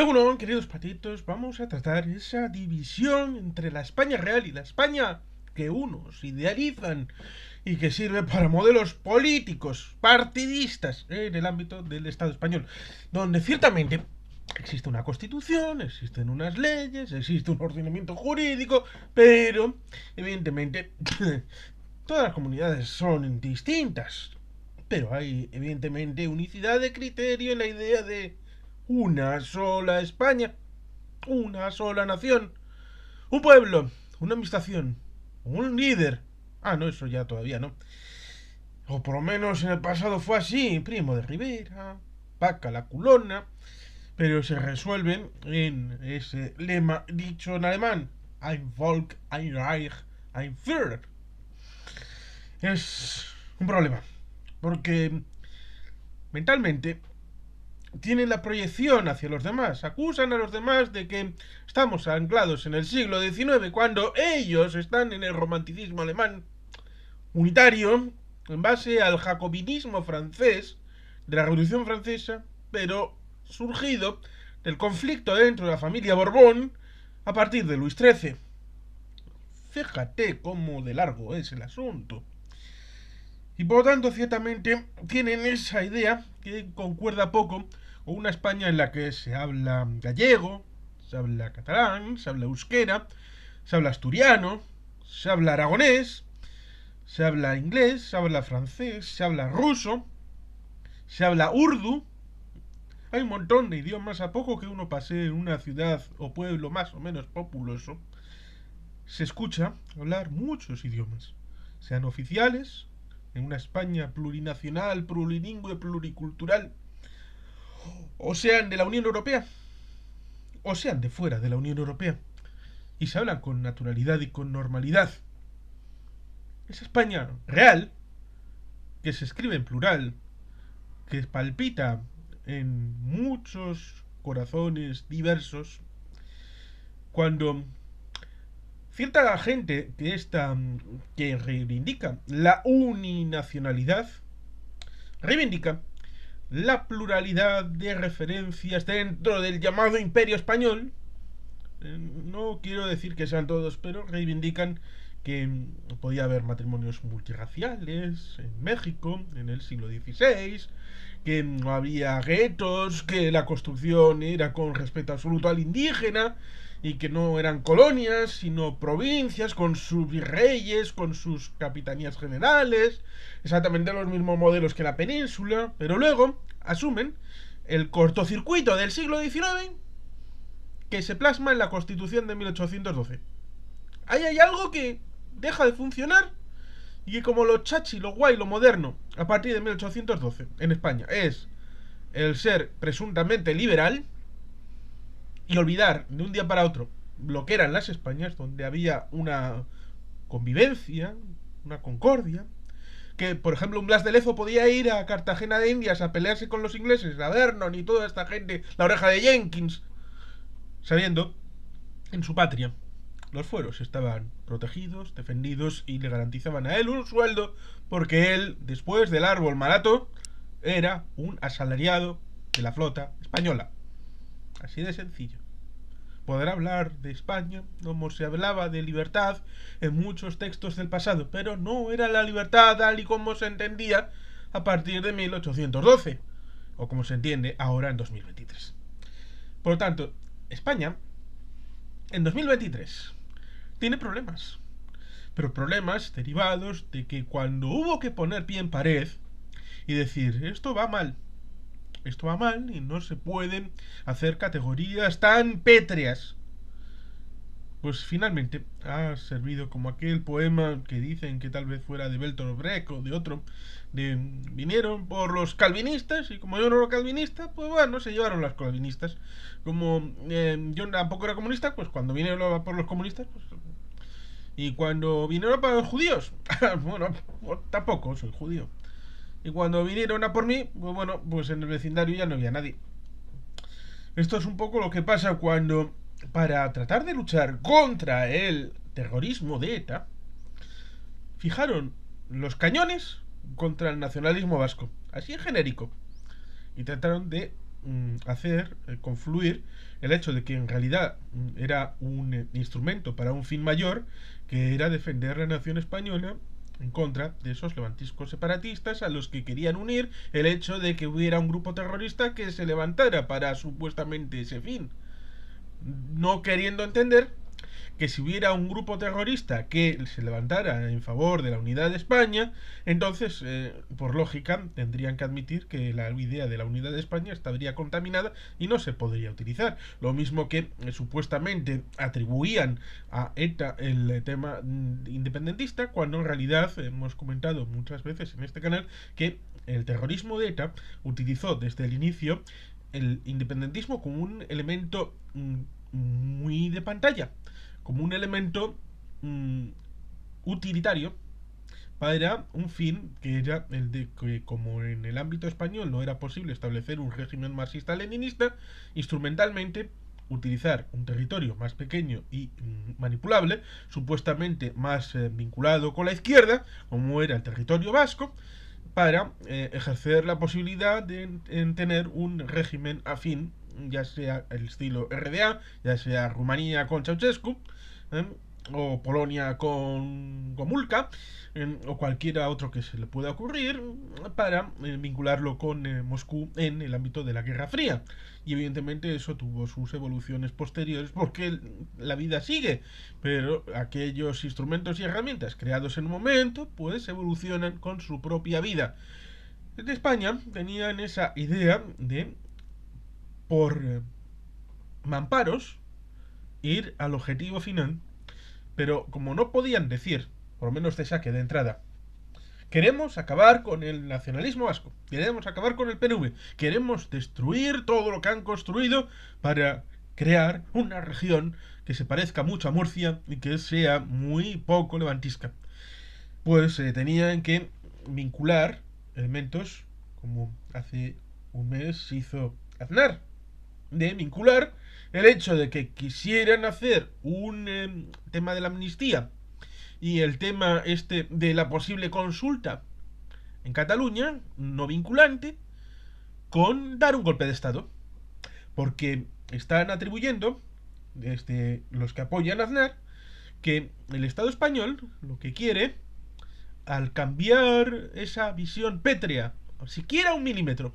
Bueno, queridos patitos, vamos a tratar esa división entre la España real y la España que unos idealizan y que sirve para modelos políticos, partidistas en el ámbito del Estado español, donde ciertamente existe una constitución, existen unas leyes, existe un ordenamiento jurídico, pero evidentemente todas las comunidades son distintas. Pero hay evidentemente unicidad de criterio en la idea de una sola España, una sola nación, un pueblo, una administración, un líder. Ah, no, eso ya todavía no. O por lo menos en el pasado fue así, Primo de Rivera, Paca la culona, pero se resuelven en ese lema dicho en alemán: Ein Volk, ein Reich, ein Führer. Es un problema, porque mentalmente tienen la proyección hacia los demás, acusan a los demás de que estamos anclados en el siglo XIX cuando ellos están en el romanticismo alemán unitario en base al jacobinismo francés de la Revolución Francesa, pero surgido del conflicto dentro de la familia Borbón a partir de Luis XIII. Fíjate cómo de largo es el asunto. Y por lo tanto, ciertamente tienen esa idea que concuerda poco con una España en la que se habla gallego, se habla catalán, se habla euskera, se habla asturiano, se habla aragonés, se habla inglés, se habla francés, se habla ruso, se habla urdu. Hay un montón de idiomas. A poco que uno pase en una ciudad o pueblo más o menos populoso, se escucha hablar muchos idiomas, sean oficiales, en una España plurinacional, plurilingüe, pluricultural, o sean de la Unión Europea, o sean de fuera de la Unión Europea, y se hablan con naturalidad y con normalidad. Esa España real, que se escribe en plural, que palpita en muchos corazones diversos, cuando cierta gente que reivindica la uninacionalidad, reivindica la pluralidad de referencias dentro del llamado Imperio Español. No quiero decir que sean todos, pero reivindican que podía haber matrimonios multirraciales en México en el siglo XVI, que no había guetos, que la construcción era con respeto absoluto al indígena y que no eran colonias, sino provincias con sus virreyes, con sus capitanías generales, exactamente los mismos modelos que la península, pero luego asumen el cortocircuito del siglo XIX que se plasma en la Constitución de 1812. Ahí hay algo que deja de funcionar y que, como lo chachi, lo guay, lo moderno, a partir de 1812 en España es el ser presuntamente liberal y olvidar de un día para otro lo que eran las Españas, donde había una convivencia, una concordia, que por ejemplo un Blas de Lezo podía ir a Cartagena de Indias a pelearse con los ingleses, a Vernon y toda esta gente, la oreja de Jenkins, sabiendo en su patria los fueros estaban protegidos, defendidos y le garantizaban a él un sueldo porque él, después del árbol malato, era un asalariado de la flota española. Así de sencillo. Poder hablar de España como se hablaba de libertad en muchos textos del pasado, pero no era la libertad tal y como se entendía a partir de 1812, o como se entiende ahora en 2023. Por lo tanto, España en 2023 tiene problemas, pero problemas derivados de que cuando hubo que poner pie en pared y decir esto va mal y no se pueden hacer categorías tan pétreas, pues finalmente ha servido como aquel poema que dicen que tal vez fuera de Bertolt Brecht o de otro, de vinieron por los calvinistas y como yo no era calvinista, pues bueno, se llevaron las calvinistas. Como yo tampoco era comunista, pues cuando vinieron por los comunistas, pues. Y cuando vinieron para los judíos, bueno, pues tampoco soy judío. Y cuando vinieron a por mí, pues bueno, pues en el vecindario ya no había nadie. Esto es un poco lo que pasa cuando, para tratar de luchar contra el terrorismo de ETA, fijaron los cañones contra el nacionalismo vasco, así en genérico, y trataron de hacer confluir el hecho de que en realidad era un instrumento para un fin mayor, que era defender la nación española en contra de esos levantiscos separatistas a los que querían unir el hecho de que hubiera un grupo terrorista que se levantara para supuestamente ese fin, no queriendo entender que si hubiera un grupo terrorista que se levantara en favor de la unidad de España, entonces, por lógica, tendrían que admitir que la idea de la unidad de España estaría contaminada y no se podría utilizar. Lo mismo que supuestamente atribuían a ETA el tema independentista, cuando en realidad hemos comentado muchas veces en este canal que el terrorismo de ETA utilizó desde el inicio el independentismo como un elemento muy de pantalla, como un elemento mmm, utilitario para un fin que era el de que, como en el ámbito español no era posible establecer un régimen marxista-leninista, instrumentalmente utilizar un territorio más pequeño y manipulable, supuestamente más vinculado con la izquierda, como era el territorio vasco, para ejercer la posibilidad de tener un régimen afín, ya sea el estilo RDA, ya sea Rumanía con Ceausescu, ¿eh? O Polonia con Gomulka, o cualquiera otro que se le pueda ocurrir, para vincularlo con Moscú en el ámbito de la Guerra Fría. Y evidentemente eso tuvo sus evoluciones posteriores porque la vida sigue, pero aquellos instrumentos y herramientas creados en un momento pues evolucionan con su propia vida. Desde España tenían esa idea de, por mamparos, ir al objetivo final, pero como no podían decir, por lo menos de saque de entrada, queremos acabar con el nacionalismo vasco, queremos acabar con el PNV, queremos destruir todo lo que han construido para crear una región que se parezca mucho a Murcia y que sea muy poco levantisca. Pues tenían que vincular elementos, como hace un mes hizo Aznar, de vincular el hecho de que quisieran hacer un tema de la amnistía y el tema este de la posible consulta en Cataluña, no vinculante, con dar un golpe de Estado. Porque están atribuyendo, desde los que apoyan a Aznar, que el Estado español lo que quiere, al cambiar esa visión pétrea, siquiera un milímetro,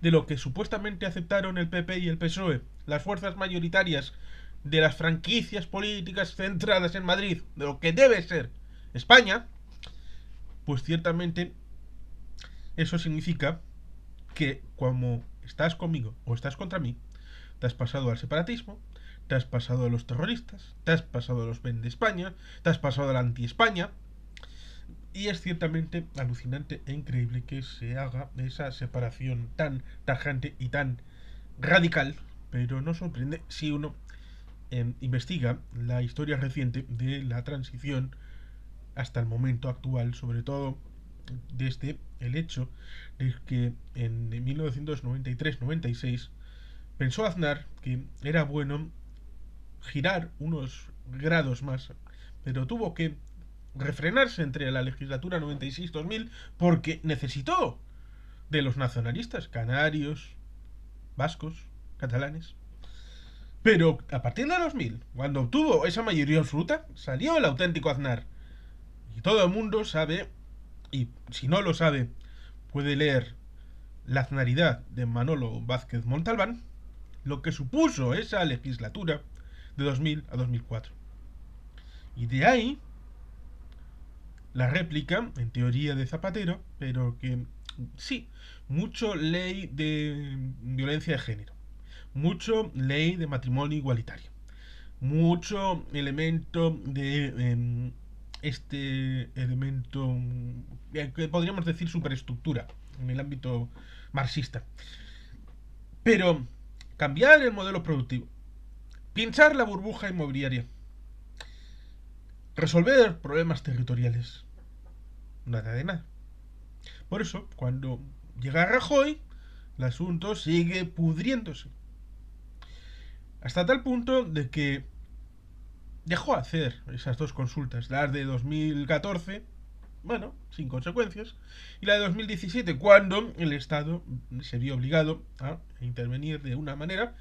de lo que supuestamente aceptaron el PP y el PSOE, las fuerzas mayoritarias de las franquicias políticas centradas en Madrid, de lo que debe ser España, pues ciertamente eso significa que como estás conmigo o estás contra mí, te has pasado al separatismo, te has pasado a los terroristas, te has pasado a los Vende España, te has pasado al anti-España. Y es ciertamente alucinante e increíble que se haga esa separación tan tajante y tan radical, pero no sorprende si uno investiga la historia reciente de la transición hasta el momento actual, sobre todo desde el hecho de que en 1993-96 pensó Aznar que era bueno girar unos grados más, pero tuvo que refrenarse entre la legislatura 96-2000 porque necesitó de los nacionalistas canarios, vascos, catalanes. Pero a partir de 2000, cuando obtuvo esa mayoría absoluta, salió el auténtico Aznar. Y todo el mundo sabe, y si no lo sabe, puede leer La Aznaridad de Manolo Vázquez Montalbán, lo que supuso esa legislatura de 2000 a 2004. Y de ahí la réplica, en teoría de Zapatero, pero que sí, mucho ley de violencia de género, mucho ley de matrimonio igualitario, mucho elemento de este elemento que podríamos decir superestructura en el ámbito marxista. Pero cambiar el modelo productivo, pinchar la burbuja inmobiliaria, resolver problemas territoriales, nada de nada. Por eso, cuando llega Rajoy, el asunto sigue pudriéndose. Hasta tal punto de que dejó hacer esas dos consultas, las de 2014 bueno, sin consecuencias, y la de 2017, cuando el Estado se vio obligado a intervenir de una manera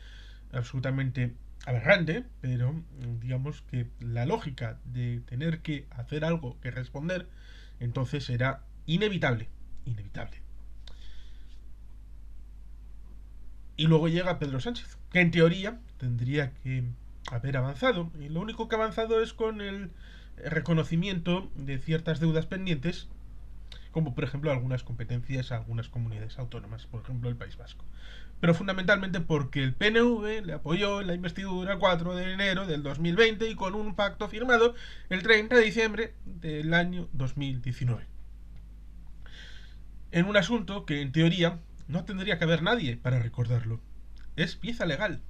absolutamente aberrante, pero digamos que la lógica de tener que hacer algo que responder, entonces era inevitable, inevitable. Y luego llega Pedro Sánchez, que en teoría tendría que haber avanzado, y lo único que ha avanzado es con el reconocimiento de ciertas deudas pendientes, como por ejemplo algunas competencias a algunas comunidades autónomas, por ejemplo el País Vasco. Pero fundamentalmente porque el PNV le apoyó en la investidura 4 de enero del 2020 y con un pacto firmado el 30 de diciembre del año 2019. En un asunto que en teoría no tendría que haber nadie para recordarlo. Es pieza legal.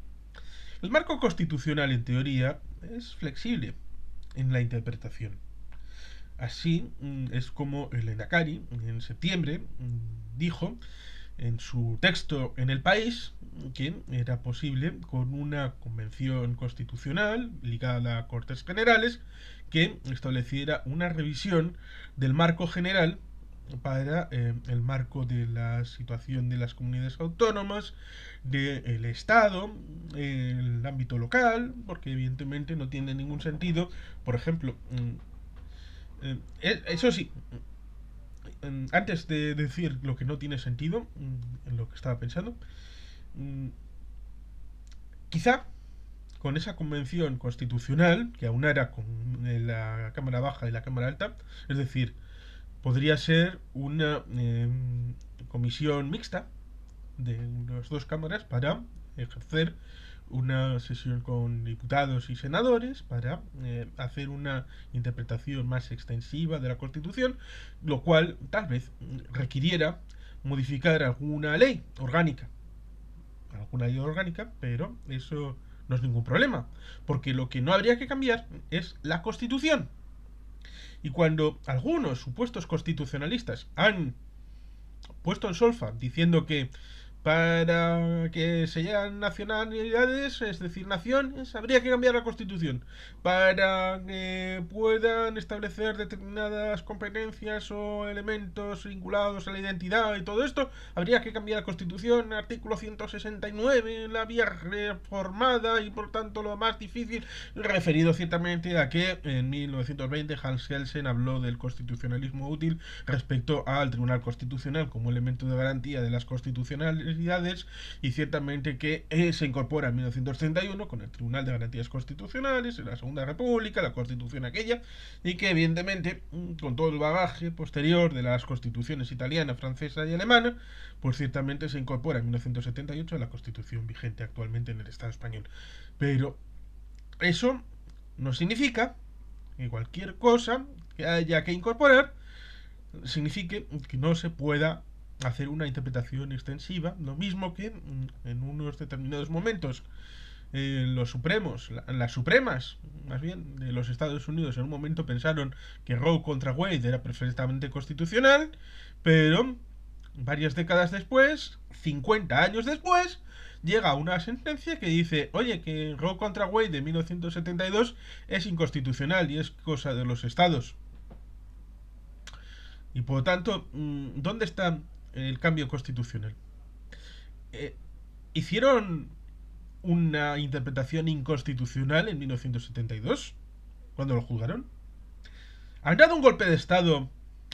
El marco constitucional en teoría es flexible en la interpretación. Así es como el Endacari en septiembre dijo en su texto en El País que era posible con una convención constitucional ligada a Cortes Generales que estableciera una revisión del marco general para el marco de la situación de las comunidades autónomas, del Estado, el ámbito local, porque evidentemente no tiene ningún sentido, por ejemplo, eso sí, antes de decir lo que no tiene sentido, en lo que estaba pensando, quizá con esa convención constitucional que aunara con la Cámara Baja y la Cámara Alta, es decir, podría ser una comisión mixta de las dos cámaras para ejercer una sesión con diputados y senadores para hacer una interpretación más extensiva de la Constitución, lo cual tal vez requiriera modificar alguna ley orgánica, pero eso no es ningún problema, porque lo que no habría que cambiar es la Constitución. Y cuando algunos supuestos constitucionalistas han puesto en solfa diciendo que para que se lleguen nacionalidades, es decir, naciones, habría que cambiar la Constitución. Para que puedan establecer determinadas competencias o elementos vinculados a la identidad y todo esto, habría que cambiar la Constitución, artículo 169, la vía reformada y por tanto lo más difícil, referido ciertamente a que en 1920 Hans Kelsen habló del constitucionalismo útil respecto al Tribunal Constitucional como elemento de garantía de las constitucionalidades y ciertamente que se incorpora en 1931 con el Tribunal de Garantías Constitucionales en la Segunda República, la Constitución aquella, y que evidentemente con todo el bagaje posterior de las constituciones italiana, francesa y alemana, pues ciertamente se incorpora en 1978 a la Constitución vigente actualmente en el Estado español. Pero eso no significa que cualquier cosa que haya que incorporar signifique que no se pueda hacer una interpretación extensiva, lo mismo que en unos determinados momentos los supremos, las supremas, más bien, de los Estados Unidos en un momento pensaron que Roe contra Wade era perfectamente constitucional, pero varias décadas después, 50 años después, llega una sentencia que dice, oye, que Roe contra Wade de 1972 es inconstitucional y es cosa de los estados. Y por lo tanto, ¿dónde está el cambio constitucional? Eh, ¿Hicieron una interpretación inconstitucional en 1972? ¿Cuando lo juzgaron? ¿Han dado un golpe de Estado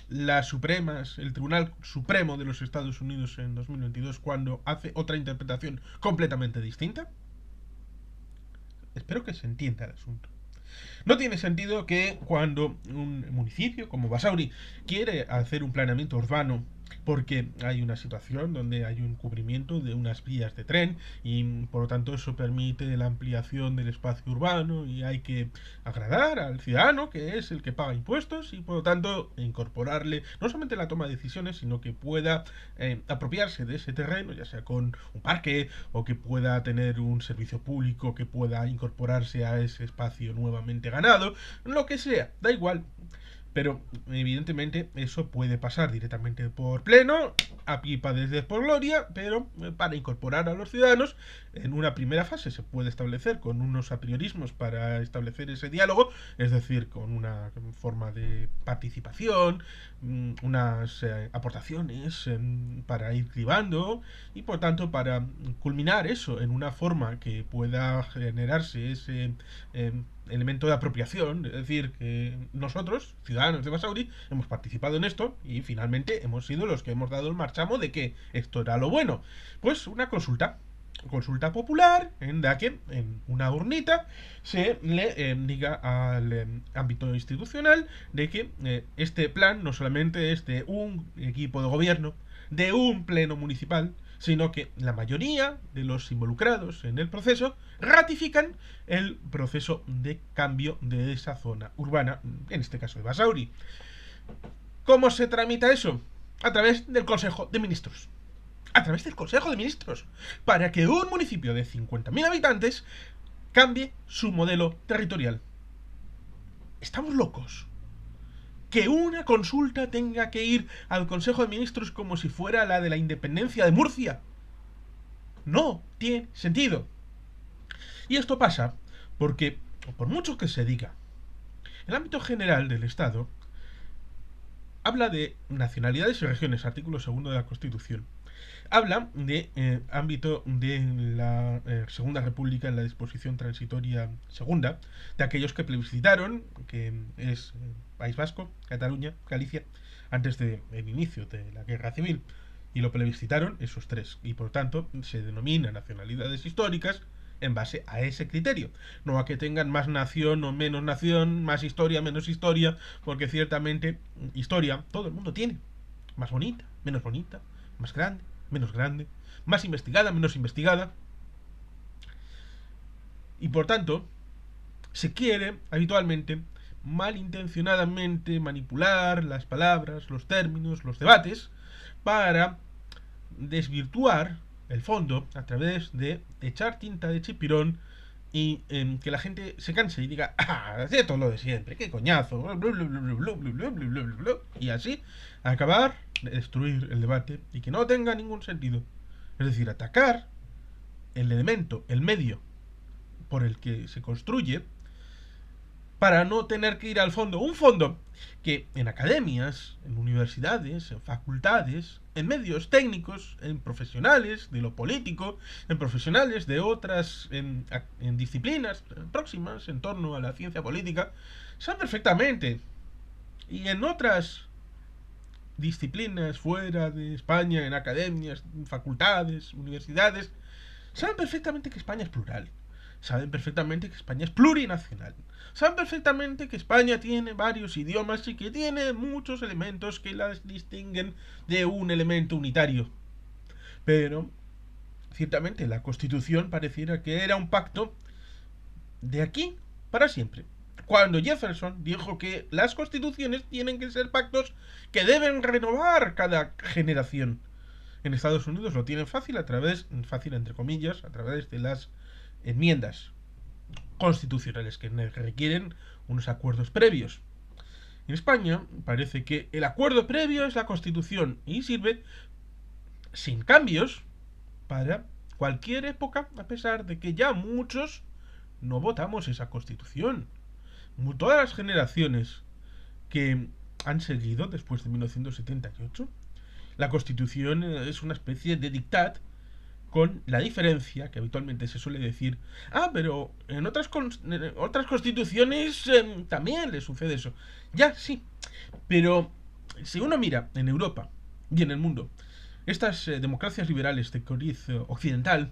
las Supremas, el Tribunal Supremo de los Estados Unidos en 2022 cuando hace otra interpretación completamente distinta? Espero que se entienda el asunto. No tiene sentido que cuando un municipio como Basauri quiere hacer un planeamiento urbano porque hay una situación donde hay un cubrimiento de unas vías de tren y por lo tanto eso permite la ampliación del espacio urbano y hay que agradar al ciudadano que es el que paga impuestos y por lo tanto incorporarle no solamente la toma de decisiones sino que pueda apropiarse de ese terreno ya sea con un parque o que pueda tener un servicio público que pueda incorporarse a ese espacio nuevamente ganado, lo que sea, da igual. Pero evidentemente eso puede pasar directamente por pleno, a pipa desde por gloria, pero para incorporar a los ciudadanos en una primera fase se puede establecer con unos apriorismos para establecer ese diálogo, es decir, con una forma de participación, unas aportaciones para ir cribando y por tanto para culminar eso en una forma que pueda generarse ese elemento de apropiación, es decir, que nosotros, ciudadanos de Basauri, hemos participado en esto y finalmente hemos sido los que hemos dado el marchamo de que esto era lo bueno. Pues una consulta popular en la que en una urnita se le diga al ámbito institucional de que este plan no solamente es de un equipo de gobierno, de un pleno municipal, sino que la mayoría de los involucrados en el proceso ratifican el proceso de cambio de esa zona urbana, en este caso de Basauri. ¿Cómo se tramita eso? A través del Consejo de Ministros. A través del Consejo de Ministros. Para que un municipio de 50.000 habitantes cambie su modelo territorial. ¿Estamos locos? Que una consulta tenga que ir al Consejo de Ministros como si fuera la de la independencia de Murcia. No tiene sentido. Y esto pasa porque, por mucho que se diga, el ámbito general del Estado habla de nacionalidades y regiones, artículo 2 de la Constitución. Habla de ámbito de la Segunda República en la disposición transitoria segunda, de aquellos que plebiscitaron, que es País Vasco, Cataluña, Galicia, antes del inicio de la Guerra Civil. Y lo plebiscitaron esos tres. Y por tanto se denomina nacionalidades históricas en base a ese criterio. No a que tengan más nación o menos nación, más historia, menos historia, porque ciertamente historia todo el mundo tiene. Más bonita, más grande, menos grande, más investigada, menos investigada. Y por tanto, se quiere habitualmente, malintencionadamente, manipular las palabras, los términos, los debates, para desvirtuar el fondo a través de echar tinta de chipirón y que la gente se canse y diga, de todo lo de siempre, qué coñazo, y así acabar de destruir el debate y que no tenga ningún sentido. Es decir, atacar el elemento, el medio por el que se construye, para no tener que ir al fondo. Un fondo que en academias, en universidades, en facultades, en medios técnicos, en profesionales de lo político, en profesionales de otras, en disciplinas próximas en torno a la ciencia política, saben perfectamente. Y en otras disciplinas fuera de España, en academias, en facultades, universidades, saben perfectamente que España es plural. Saben perfectamente que España es plurinacional. Saben perfectamente que España tiene varios idiomas y que tiene muchos elementos que las distinguen de un elemento unitario. Pero, ciertamente, la Constitución pareciera que era un pacto de aquí para siempre. Cuando Jefferson dijo que las constituciones tienen que ser pactos que deben renovar cada generación. En Estados Unidos lo tienen fácil fácil entre comillas, a través de las enmiendas constitucionales que requieren unos acuerdos previos. En España parece que el acuerdo previo es la Constitución y sirve sin cambios para cualquier época, a pesar de que ya muchos no votamos esa Constitución. Todas las generaciones que han seguido después de 1978, la Constitución es una especie de dictat, con la diferencia que habitualmente se suele decir, pero en otras constituciones también le sucede eso. Ya, sí, pero si uno mira en Europa y en el mundo, estas democracias liberales de coriz occidental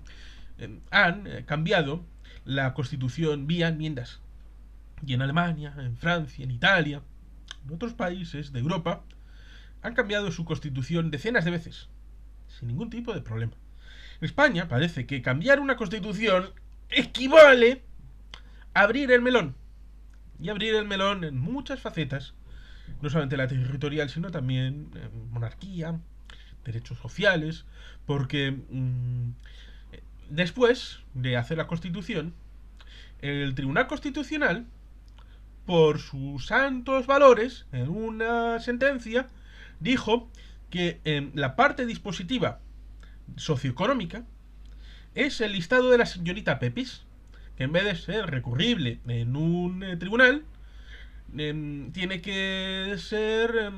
han cambiado la constitución vía enmiendas. Y en Alemania, en Francia, en Italia, en otros países de Europa, han cambiado su constitución decenas de veces, sin ningún tipo de problema. En España parece que cambiar una constitución equivale a abrir el melón. Y abrir el melón en muchas facetas, no solamente la territorial, sino también monarquía, derechos sociales, porque después de hacer la Constitución, el Tribunal Constitucional por sus santos valores, en una sentencia, dijo que la parte dispositiva socioeconómica es el listado de la señorita Pepis, que en vez de ser recurrible en un tribunal, tiene que ser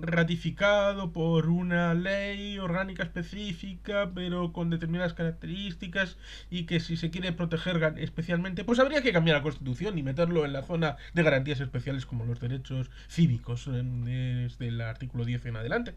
ratificado por una ley orgánica específica, pero con determinadas características, y que si se quiere proteger especialmente, pues habría que cambiar la Constitución y meterlo en la zona de garantías especiales como los derechos cívicos, desde el artículo 10 en adelante.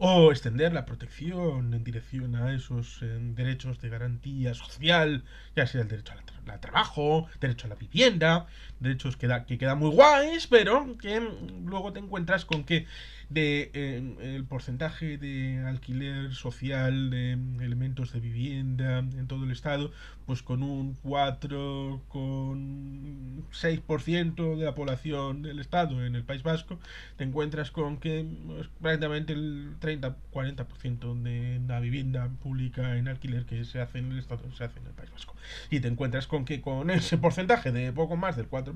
O extender la protección en dirección a esos derechos de garantía social, ya sea el derecho al trabajo, derecho a la vivienda, derechos que quedan muy guays, pero que luego te encuentras con que el porcentaje de alquiler social de elementos de vivienda en todo el estado, pues con un 4,6% de la población del estado en el País Vasco, te encuentras con que pues, prácticamente el 30-40% de la vivienda pública en alquiler que se hace en el estado se hace en el País Vasco. Y te encuentras con que con ese porcentaje de poco más del 4%,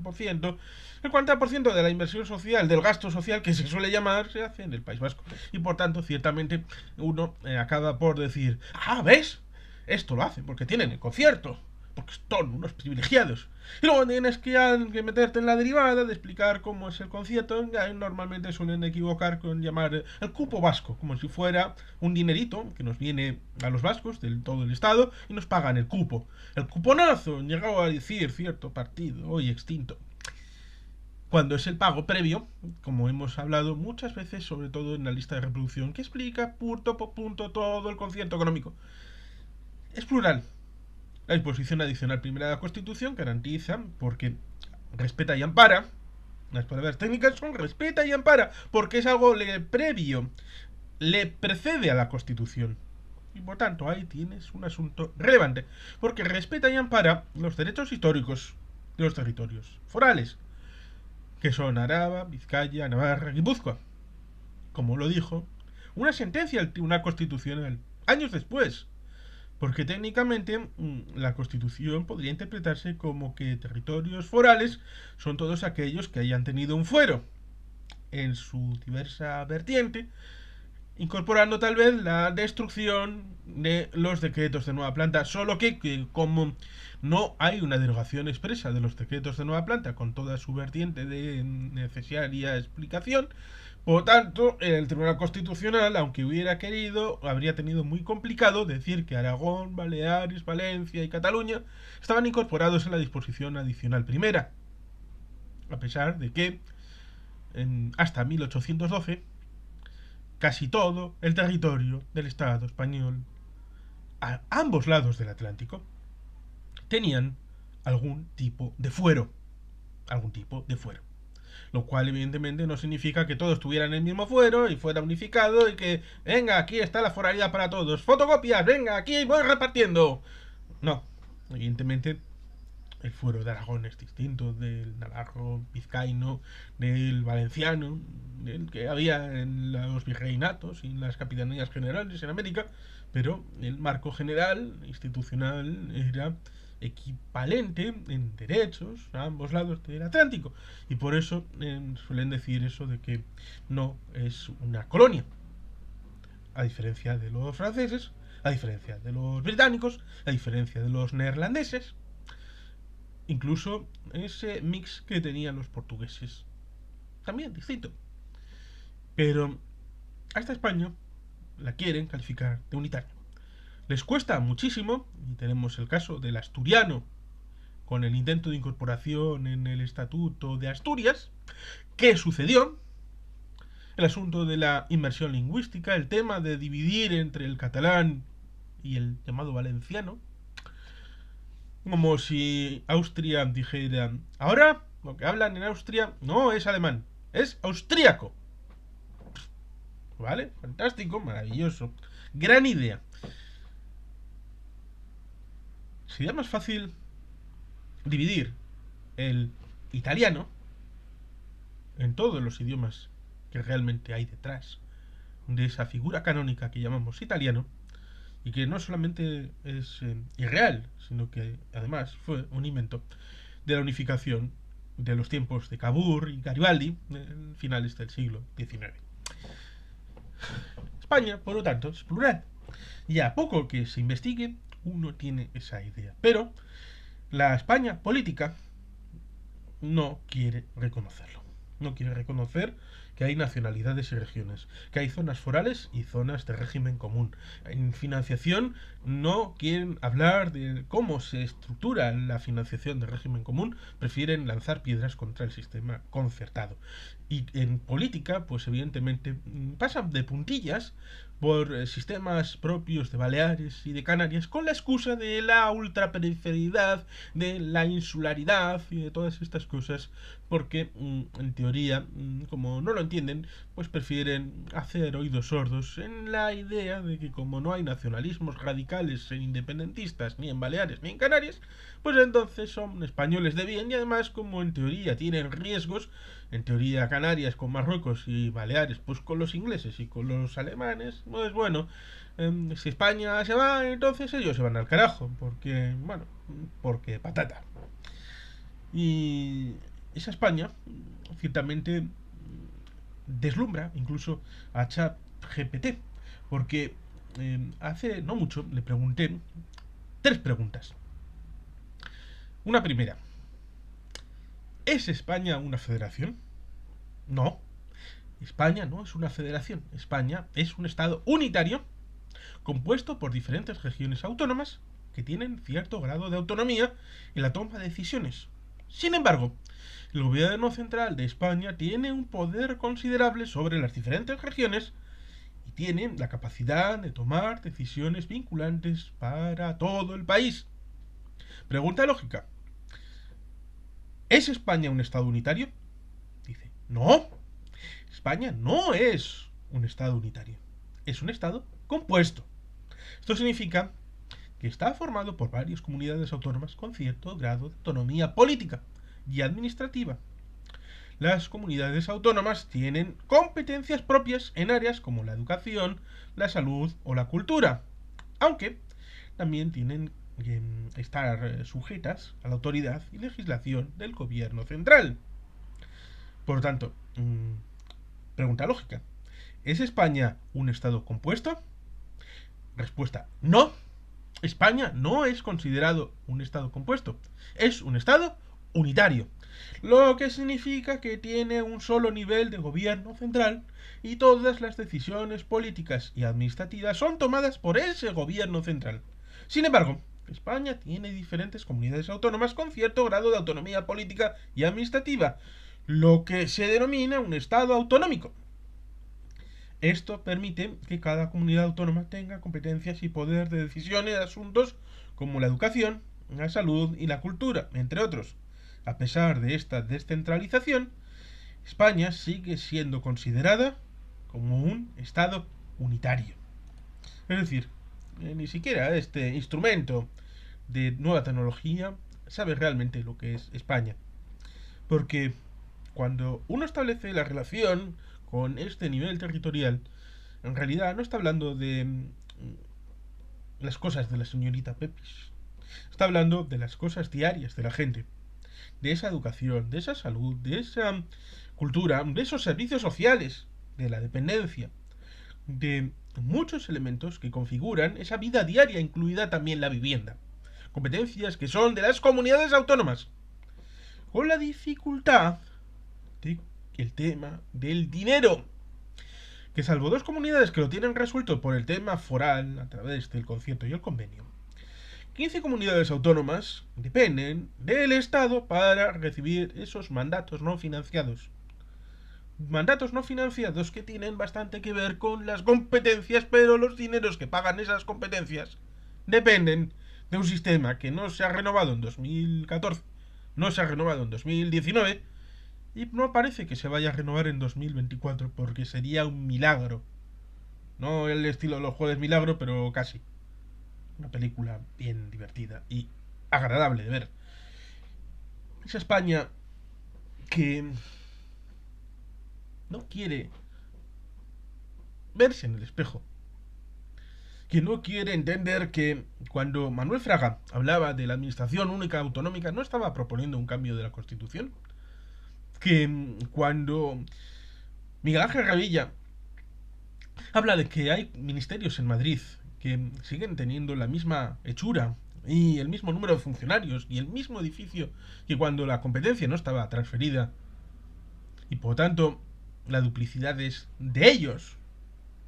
el 40% de la inversión social, del gasto social que se suele llamar, se hace en el País Vasco. Y por tanto, ciertamente, uno acaba por decir, ¿ves? Esto lo hacen porque tienen el concierto, porque son unos privilegiados. Y luego tienes que meterte en la derivada de explicar cómo es el concierto. Normalmente suelen equivocar con llamar el cupo vasco, como si fuera un dinerito que nos viene a los vascos del todo el estado y nos pagan el cupo. El cuponazo, llegó a decir cierto partido hoy extinto. Cuando es el pago previo, como hemos hablado muchas veces, sobre todo en la lista de reproducción, que explica punto por punto todo el concierto económico. Es plural. La disposición adicional primera de la Constitución garantiza, porque respeta y ampara, las palabras técnicas son respeta y ampara, porque es algo previo, le precede a la Constitución. Y por tanto ahí tienes un asunto relevante, porque respeta y ampara los derechos históricos de los territorios forales, que son Araba, Vizcaya, Navarra, Guipúzcoa. Como lo dijo una sentencia del Tribunal Constitucional años después. Porque técnicamente la Constitución podría interpretarse como que territorios forales son todos aquellos que hayan tenido un fuero en su diversa vertiente, incorporando tal vez la destrucción de los decretos de nueva planta, solo que como no hay una derogación expresa de los decretos de nueva planta con toda su vertiente de necesaria explicación, por tanto, el Tribunal Constitucional, aunque hubiera querido, habría tenido muy complicado decir que Aragón, Baleares, Valencia y Cataluña estaban incorporados en la disposición adicional primera, a pesar de que hasta 1812 casi todo el territorio del Estado español, a ambos lados del Atlántico, tenían algún tipo de fuero. Algún tipo de fuero. Lo cual evidentemente no significa que todos tuvieran el mismo fuero y fuera unificado y que, venga, aquí está la foralidad para todos. Fotocopias, venga, aquí voy repartiendo. No, evidentemente el fuero de Aragón es distinto del navarro, vizcaíno, del valenciano, del que había en los virreinatos y en las capitanías generales en América, pero el marco general, institucional, era equivalente en derechos a ambos lados del Atlántico. Y por eso suelen decir eso de que no es una colonia. A diferencia de los franceses, a diferencia de los británicos, a diferencia de los neerlandeses, incluso ese mix que tenían los portugueses. También distinto. Pero hasta España la quieren calificar de unitaria. Les cuesta muchísimo, y tenemos el caso del asturiano, con el intento de incorporación en el Estatuto de Asturias. ¿Qué sucedió? El asunto de la inmersión lingüística, el tema de dividir entre el catalán y el llamado valenciano, como si Austria dijera, ahora lo que hablan en Austria no es alemán, es austríaco. ¿Vale? Fantástico, maravilloso. Gran idea. Sería más fácil dividir el italiano en todos los idiomas que realmente hay detrás de esa figura canónica que llamamos italiano, y que no solamente es irreal, sino que además fue un invento de la unificación de los tiempos de Cavour y Garibaldi, finales del siglo XIX. España, por lo tanto, es plural. Y a poco que se investigue, uno tiene esa idea. Pero la España política no quiere reconocerlo. No quiere reconocer que hay nacionalidades y regiones, que hay zonas forales y zonas de régimen común. En financiación no quieren hablar de cómo se estructura la financiación de régimen común, prefieren lanzar piedras contra el sistema concertado. Y en política, pues evidentemente pasan de puntillas por sistemas propios de Baleares y de Canarias con la excusa de la ultraperiferidad, de la insularidad y de todas estas cosas, porque en teoría, como no lo entienden, pues prefieren hacer oídos sordos en la idea de que como no hay nacionalismos radicales e independentistas ni en Baleares ni en Canarias, pues entonces son españoles de bien. Y además, como en teoría tienen riesgos, en teoría Canarias con Marruecos y Baleares pues con los ingleses y con los alemanes, pues bueno, si España se va, entonces ellos se van al carajo, porque, bueno, porque patata. Y esa España ciertamente deslumbra incluso a ChatGPT, porque hace no mucho le pregunté tres preguntas. Una primera: ¿es España una federación? No, España no es una federación. España es un estado unitario compuesto por diferentes regiones autónomas que tienen cierto grado de autonomía en la toma de decisiones. Sin embargo, el gobierno central de España tiene un poder considerable sobre las diferentes regiones y tiene la capacidad de tomar decisiones vinculantes para todo el país. Pregunta lógica: ¿es España un estado unitario? Dice, no, España no es un estado unitario, es un estado compuesto. Esto significa que está formado por varias comunidades autónomas con cierto grado de autonomía política y administrativa. Las comunidades autónomas tienen competencias propias en áreas como la educación, la salud o la cultura, aunque también tienen que estar sujetas a la autoridad y legislación del gobierno central. Por lo tanto, pregunta lógica: ¿es España un estado compuesto? Respuesta: no. España no es considerado un estado compuesto, es un estado unitario, lo que significa que tiene un solo nivel de gobierno central y todas las decisiones políticas y administrativas son tomadas por ese gobierno central. Sin embargo, España tiene diferentes comunidades autónomas con cierto grado de autonomía política y administrativa, lo que se denomina un estado autonómico. Esto permite que cada comunidad autónoma tenga competencias y poder de decisión en asuntos como la educación, la salud y la cultura, entre otros. A pesar de esta descentralización, España sigue siendo considerada como un estado unitario. Es decir, ni siquiera este instrumento de nueva tecnología sabe realmente lo que es España. Porque cuando uno establece la relación con este nivel territorial, en realidad no está hablando de las cosas de la señorita Pepis. Está hablando de las cosas diarias de la gente. De esa educación, de esa salud, de esa cultura, de esos servicios sociales, de la dependencia, de muchos elementos que configuran esa vida diaria, incluida también la vivienda. Competencias que son de las comunidades autónomas. Con la dificultad del tema del dinero, que salvo dos comunidades que lo tienen resuelto por el tema foral a través del concierto y el convenio, 15 comunidades autónomas dependen del Estado para recibir esos mandatos no financiados. Mandatos no financiados que tienen bastante que ver con las competencias, pero los dineros que pagan esas competencias dependen de un sistema que no se ha renovado en 2014, no se ha renovado en 2019 y no parece que se vaya a renovar en 2024 porque sería un milagro. No el estilo de los Jueves Milagro, pero casi. Una película bien divertida y agradable de ver. Esa España que no quiere verse en el espejo. Que no quiere entender que cuando Manuel Fraga hablaba de la administración única autonómica no estaba proponiendo un cambio de la Constitución, que cuando Miguel Ángel Revilla habla de que hay ministerios en Madrid que siguen teniendo la misma hechura y el mismo número de funcionarios y el mismo edificio que cuando la competencia no estaba transferida, y por tanto la duplicidad es de ellos,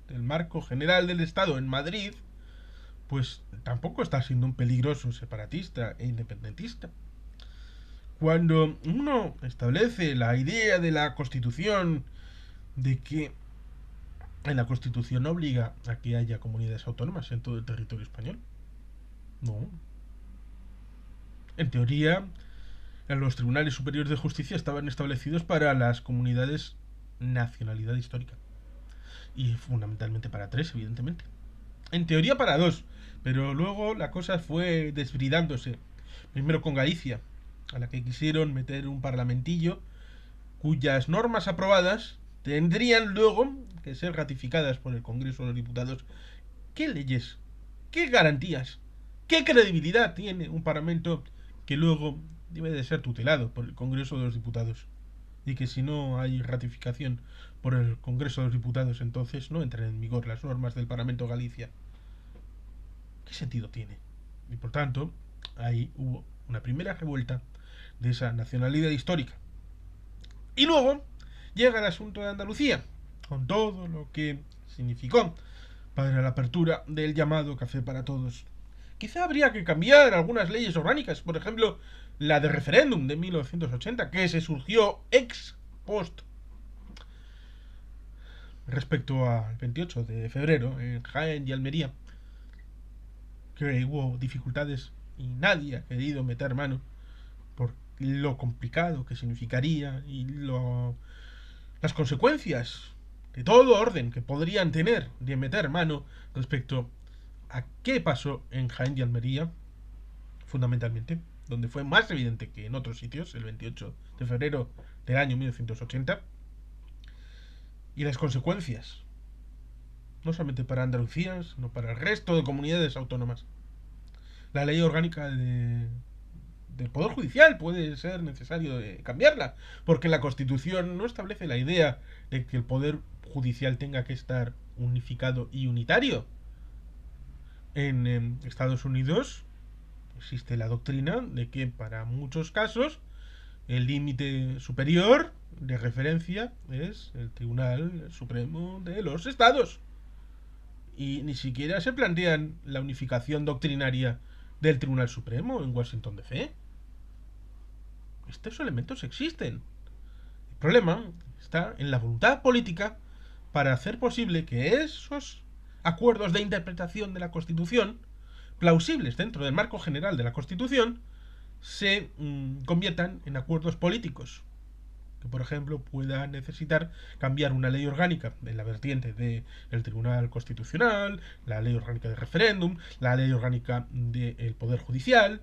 del marco general del Estado en Madrid, pues tampoco está siendo un peligroso separatista e independentista. Cuando uno establece la idea de la Constitución, de que en la Constitución obliga a que haya comunidades autónomas en todo el territorio español. No. En teoría, los tribunales superiores de justicia estaban establecidos para las comunidades nacionalidad histórica. Y fundamentalmente para 3, evidentemente. En teoría para 2, pero luego la cosa fue desbridándose. Primero con Galicia, a la que quisieron meter un parlamentillo cuyas normas aprobadas tendrían luego que ser ratificadas por el Congreso de los Diputados. ¿Qué leyes? ¿Qué garantías? ¿Qué credibilidad tiene un parlamento que luego debe de ser tutelado por el Congreso de los Diputados? Y que si no hay ratificación por el Congreso de los Diputados, entonces no entran en vigor las normas del Parlamento de Galicia. ¿Qué sentido tiene? Y por tanto, ahí hubo una primera revuelta de esa nacionalidad histórica. Y luego llega el asunto de Andalucía, con todo lo que significó para la apertura del llamado Café para Todos. Quizá habría que cambiar algunas leyes orgánicas, por ejemplo, la de referéndum de 1980, que se surgió ex post respecto al 28 de febrero en Jaén y Almería, que hubo dificultades y nadie ha querido meter mano por lo complicado que significaría y las consecuencias de todo orden que podrían tener de meter mano respecto a qué pasó en Jaén y Almería, fundamentalmente, donde fue más evidente que en otros sitios, el 28 de febrero del año 1980, y las consecuencias, no solamente para Andalucía, sino para el resto de comunidades autónomas. La ley orgánica del Poder Judicial puede ser necesario cambiarla, porque la Constitución no establece la idea de que el Poder Judicial tenga que estar unificado y unitario. En Estados Unidos existe la doctrina de que para muchos casos el límite superior de referencia es el Tribunal Supremo de los Estados. Y ni siquiera se plantean la unificación doctrinaria del Tribunal Supremo en Washington DC. Estos elementos existen. El problema está en la voluntad política para hacer posible que esos acuerdos de interpretación de la Constitución, plausibles dentro del marco general de la Constitución, se conviertan en acuerdos políticos. Que, por ejemplo, pueda necesitar cambiar una ley orgánica en la vertiente del Tribunal Constitucional, la ley orgánica de referéndum, la ley orgánica del Poder Judicial,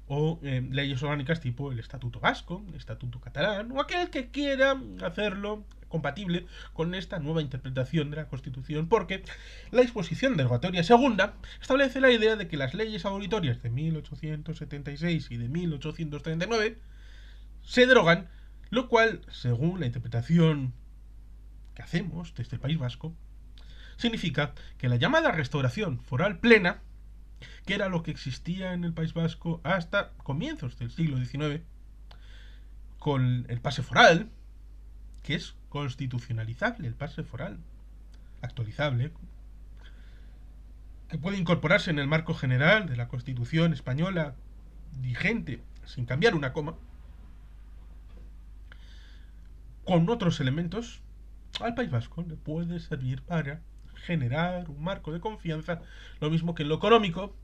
o leyes orgánicas tipo el Estatuto Vasco, el Estatuto Catalán, o aquel que quiera hacerlo compatible con esta nueva interpretación de la Constitución, porque la disposición derogatoria segunda establece la idea de que las leyes abolitorias de 1876 y de 1839 se derogan, lo cual, según la interpretación que hacemos desde el País Vasco, significa que la llamada restauración foral plena, que era lo que existía en el País Vasco hasta comienzos del siglo XIX, con el pase foral, que es constitucionalizable el pase foral, actualizable, que puede incorporarse en el marco general de la Constitución española vigente sin cambiar una coma, con otros elementos, al País Vasco le puede servir para generar un marco de confianza, lo mismo que en lo económico,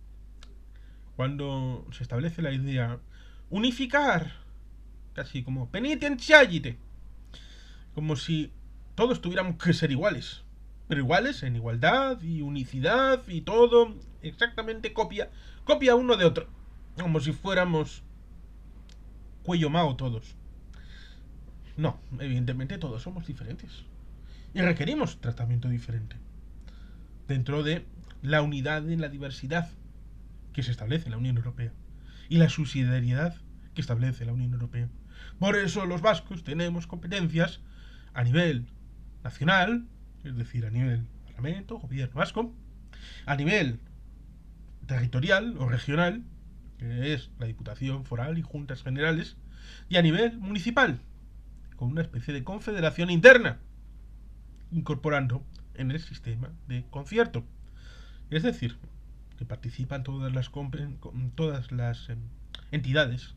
cuando se establece la idea unificar, casi como penitencialite, como si todos tuviéramos que ser iguales, pero iguales en igualdad y unicidad y todo exactamente copia uno de otro, como si fuéramos cuello Mao todos. No, evidentemente todos somos diferentes y requerimos tratamiento diferente dentro de la unidad en la diversidad que se establece en la Unión Europea y la subsidiariedad que establece la Unión Europea. Por eso los vascos tenemos competencias a nivel nacional, es decir, a nivel Parlamento, Gobierno vasco, a nivel territorial o regional, que es la Diputación Foral y Juntas Generales, y a nivel municipal, con una especie de confederación interna, incorporando en el sistema de concierto. Es decir, que participan todas las entidades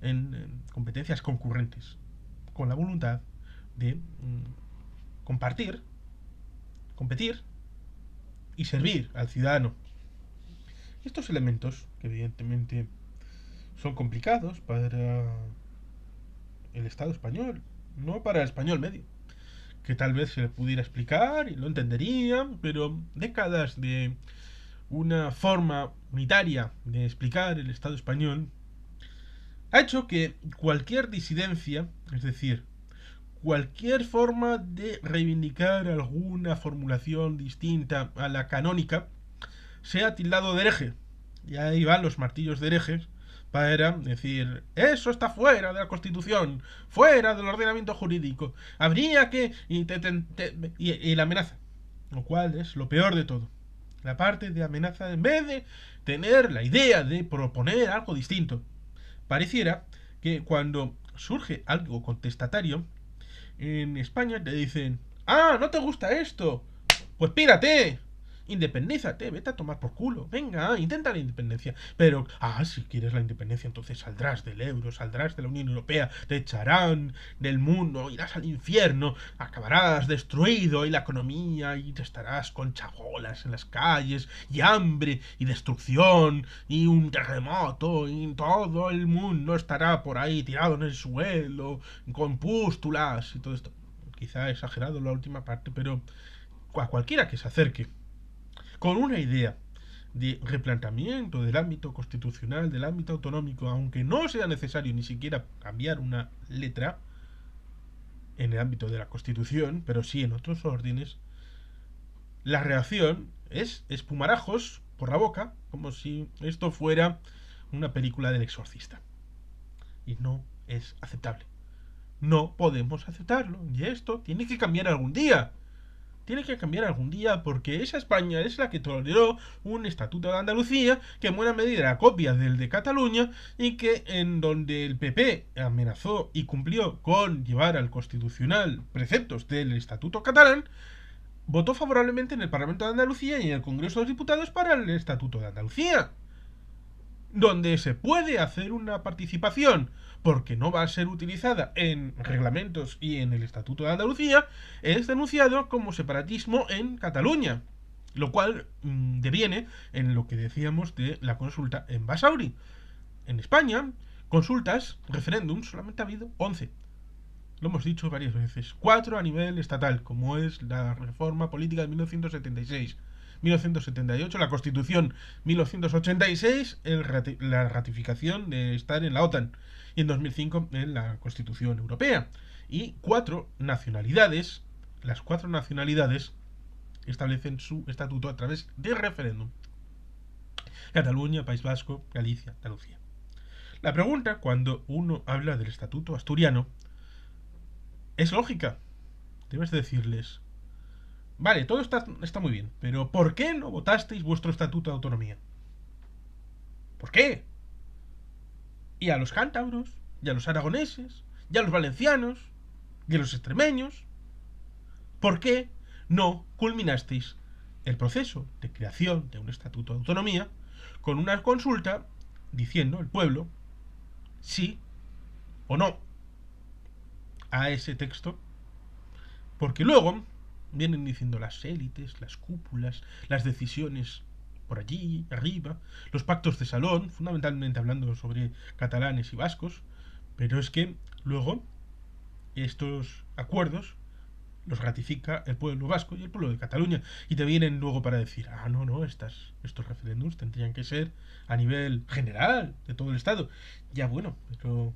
en competencias concurrentes, con la voluntad de compartir, competir y servir al ciudadano. Estos elementos, que evidentemente son complicados para el Estado español, no para el español medio, que tal vez se le pudiera explicar y lo entendería, pero décadas de una forma unitaria de explicar el Estado español ha hecho que cualquier disidencia, es decir, cualquier forma de reivindicar alguna formulación distinta a la canónica, sea tildado de hereje. Y ahí van los martillos de herejes para decir, eso está fuera de la Constitución, fuera del ordenamiento jurídico, habría que... y la amenaza, lo cual es lo peor de todo. La parte de amenaza, en vez de tener la idea de proponer algo distinto, pareciera que cuando surge algo contestatario, en España te dicen, ah, ¿no te gusta esto? Pues pírate, independízate, vete a tomar por culo, venga, intenta la independencia. Pero, si quieres la independencia, entonces saldrás del euro, saldrás de la Unión Europea, te echarán del mundo, irás al infierno, acabarás destruido y la economía, y te estarás con chabolas en las calles, y hambre, y destrucción, y un terremoto, y todo el mundo estará por ahí tirado en el suelo, con pústulas y todo esto. Quizá he exagerado la última parte, pero a cualquiera que se acerque con una idea de replanteamiento del ámbito constitucional, del ámbito autonómico, aunque no sea necesario ni siquiera cambiar una letra en el ámbito de la Constitución, pero sí en otros órdenes, la reacción es espumarajos por la boca, como si esto fuera una película del exorcista. Y no es aceptable. No podemos aceptarlo. Y esto tiene que cambiar algún día. Tiene que cambiar algún día porque esa España es la que toleró un estatuto de Andalucía que en buena medida era copia del de Cataluña y que en donde el PP amenazó y cumplió con llevar al constitucional preceptos del estatuto catalán, votó favorablemente en el Parlamento de Andalucía y en el Congreso de los Diputados para el estatuto de Andalucía, donde se puede hacer una participación porque no va a ser utilizada en reglamentos y en el Estatuto de Andalucía, es denunciado como separatismo en Cataluña, lo cual deviene en lo que decíamos de la consulta en Basauri. En España, consultas, referéndums, solamente ha habido 11. Lo hemos dicho varias veces. 4 a nivel estatal, como es la reforma política de 1976. 1978, la Constitución 1986, la ratificación de estar en la OTAN. Y en 2005, en la Constitución Europea. Y 4 nacionalidades, las 4 nacionalidades establecen su estatuto a través de referéndum. Cataluña, País Vasco, Galicia, Andalucía. La pregunta, cuando uno habla del estatuto asturiano, es lógica. Debes decirles, vale, todo está muy bien, pero ¿por qué no votasteis vuestro estatuto de autonomía? ¿Por qué? Y a los cántabros, y a los aragoneses, y a los valencianos, y a los extremeños, ¿por qué no culminasteis el proceso de creación de un estatuto de autonomía con una consulta diciendo el pueblo sí o no a ese texto? Porque luego vienen diciendo las élites, las cúpulas, las decisiones por allí, arriba, los pactos de salón, fundamentalmente hablando sobre catalanes y vascos, pero es que luego estos acuerdos los ratifica el pueblo vasco y el pueblo de Cataluña, y te vienen luego para decir, no, estos referéndums tendrían que ser a nivel general de todo el Estado. Ya bueno, pero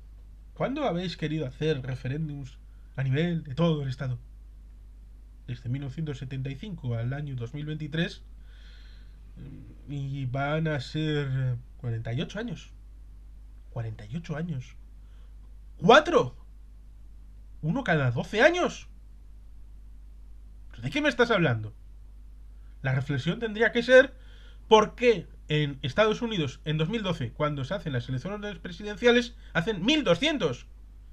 ¿cuándo habéis querido hacer referéndums a nivel de todo el Estado? Desde 1975 al año 2023 y van a ser 48 años. 48 años. ¡4! Uno cada 12 años. ¿De qué me estás hablando? La reflexión tendría que ser por qué en Estados Unidos en 2012, cuando se hacen las elecciones presidenciales, hacen 1200.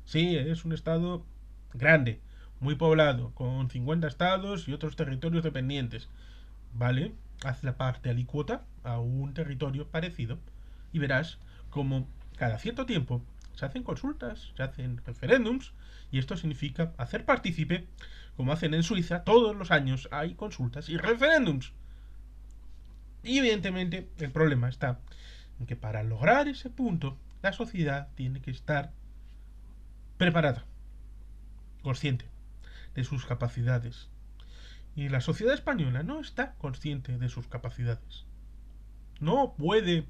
Sí, es un estado grande, muy poblado, con 50 estados y otros territorios dependientes. ¿Vale? Haz la parte alícuota a un territorio parecido y verás como cada cierto tiempo se hacen consultas, se hacen referéndums y esto significa hacer partícipe, como hacen en Suiza, todos los años hay consultas y referéndums. Y evidentemente el problema está en que para lograr ese punto la sociedad tiene que estar preparada, consciente de sus capacidades. Y la sociedad española no está consciente de sus capacidades. No puede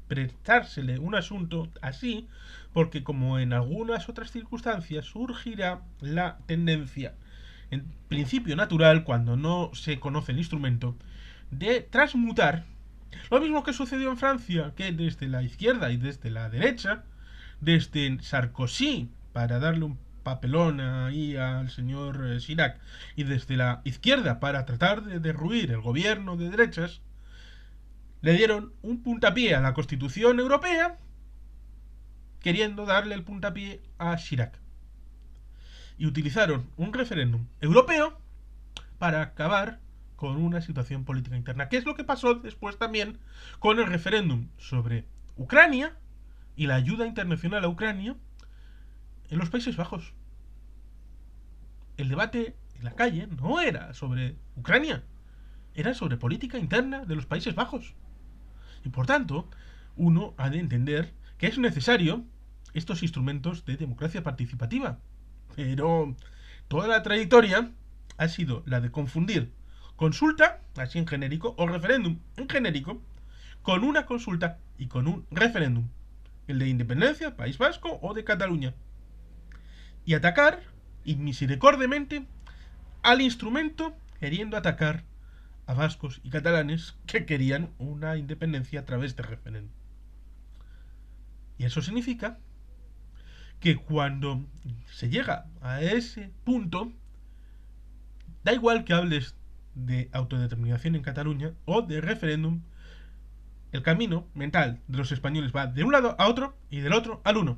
prestársele un asunto así porque como en algunas otras circunstancias surgirá la tendencia, en principio natural, cuando no se conoce el instrumento, de transmutar lo mismo que sucedió en Francia, que desde la izquierda y desde la derecha, desde Sarkozy, para darle un papelón ahí al señor Chirac, y desde la izquierda, para tratar de derruir el gobierno de derechas, le dieron un puntapié a la Constitución Europea, queriendo darle el puntapié a Chirac. Y utilizaron un referéndum europeo para acabar con una situación política interna. ¿Qué es lo que pasó después también con el referéndum sobre Ucrania y la ayuda internacional a Ucrania en los Países Bajos? El debate en la calle no era sobre Ucrania, era sobre política interna de los Países Bajos. Y por tanto, uno ha de entender que es necesario estos instrumentos de democracia participativa. Pero toda la trayectoria ha sido la de confundir consulta, así en genérico, o referéndum en genérico, con una consulta y con un referéndum. El de independencia, País Vasco o de Cataluña. Y atacar, inmisericordiamente, al instrumento queriendo atacar a vascos y catalanes que querían una independencia a través de referéndum. Y eso significa que cuando se llega a ese punto, da igual que hables de autodeterminación en Cataluña o de referéndum, el camino mental de los españoles va de un lado a otro y del otro al uno.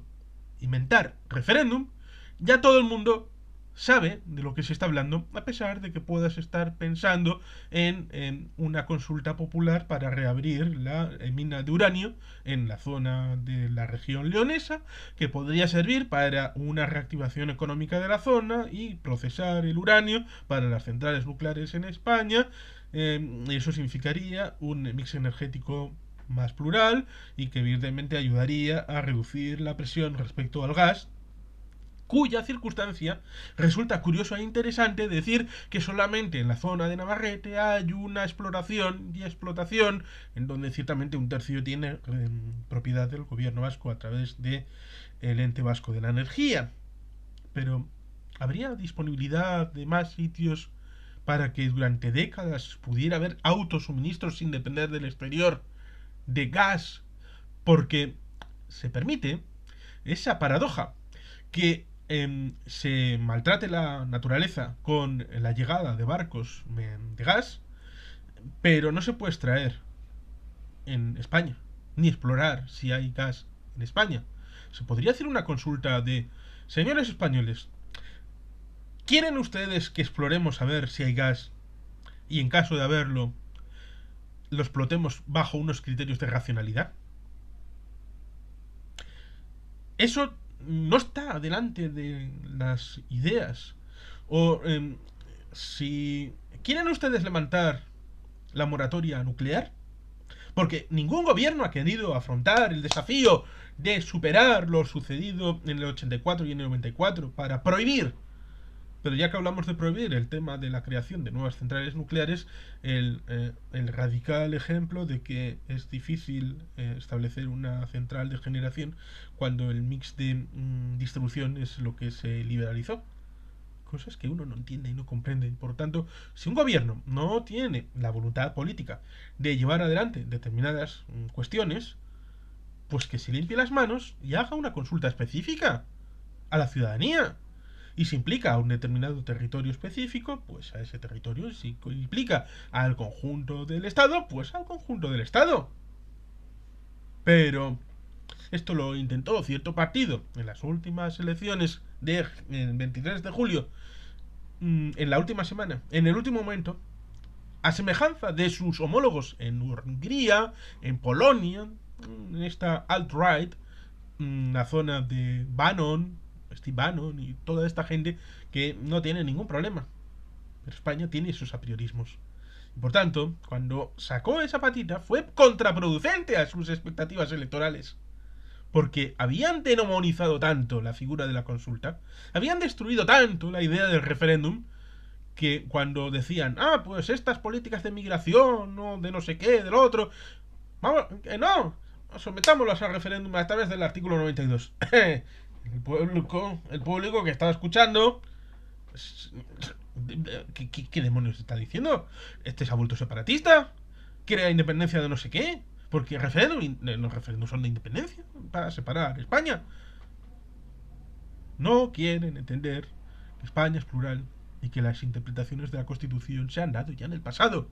Inventar referéndum, ya todo el mundo sabe de lo que se está hablando, a pesar de que puedas estar pensando en una consulta popular para reabrir la mina de uranio en la zona de la región leonesa, que podría servir para una reactivación económica de la zona y procesar el uranio para las centrales nucleares en España. Eso significaría un mix energético más plural y que evidentemente ayudaría a reducir la presión respecto al gas, cuya circunstancia resulta curioso e interesante decir que solamente en la zona de Navarrete hay una exploración y explotación en donde ciertamente un tercio tiene propiedad del gobierno vasco a través de el ente vasco de la energía. Pero ¿habría disponibilidad de más sitios para que durante décadas pudiera haber autosuministros sin depender del exterior de gas? Porque se permite esa paradoja que se maltrate la naturaleza con la llegada de barcos de gas, pero no se puede extraer en España, ni explorar si hay gas en España. Se podría hacer una consulta de: señores españoles, ¿quieren ustedes que exploremos a ver si hay gas? Y en caso de haberlo, lo explotemos bajo unos criterios de racionalidad. Eso no está delante de las ideas. O si quieren ustedes levantar la moratoria nuclear, porque ningún gobierno ha querido afrontar el desafío de superar lo sucedido en el 84 y en el 94 para prohibir. Pero ya que hablamos de prohibir el tema de la creación de nuevas centrales nucleares, el radical ejemplo de que es difícil establecer una central de generación cuando el mix de distribución es lo que se liberalizó. Cosas que uno no entiende y no comprende. Por lo tanto, si un gobierno no tiene la voluntad política de llevar adelante determinadas cuestiones, pues que se limpie las manos y haga una consulta específica a la ciudadanía. Y si implica a un determinado territorio específico, pues a ese territorio. Si implica al conjunto del Estado, pues al conjunto del Estado. Pero esto lo intentó cierto partido en las últimas elecciones del 23 de julio, en la última semana, en el último momento, a semejanza de sus homólogos en Hungría, en Polonia, en esta alt-right, la zona de Bannon, Steve Bannon y toda esta gente que no tiene ningún problema. Pero España tiene esos apriorismos. Y por tanto, cuando sacó esa patita, fue contraproducente a sus expectativas electorales. Porque habían demonizado tanto la figura de la consulta, habían destruido tanto la idea del referéndum, que cuando decían, pues estas políticas de migración, no, de no sé qué, del otro, vamos, no, sometámoslas al referéndum a través del artículo 92. El público que estaba escuchando, ¿qué demonios está diciendo? ¿Este se ha vuelto separatista? ¿Quiere la independencia de no sé qué? Porque los referéndums son de independencia, para separar España. No quieren entender que España es plural y que las interpretaciones de la Constitución se han dado ya en el pasado.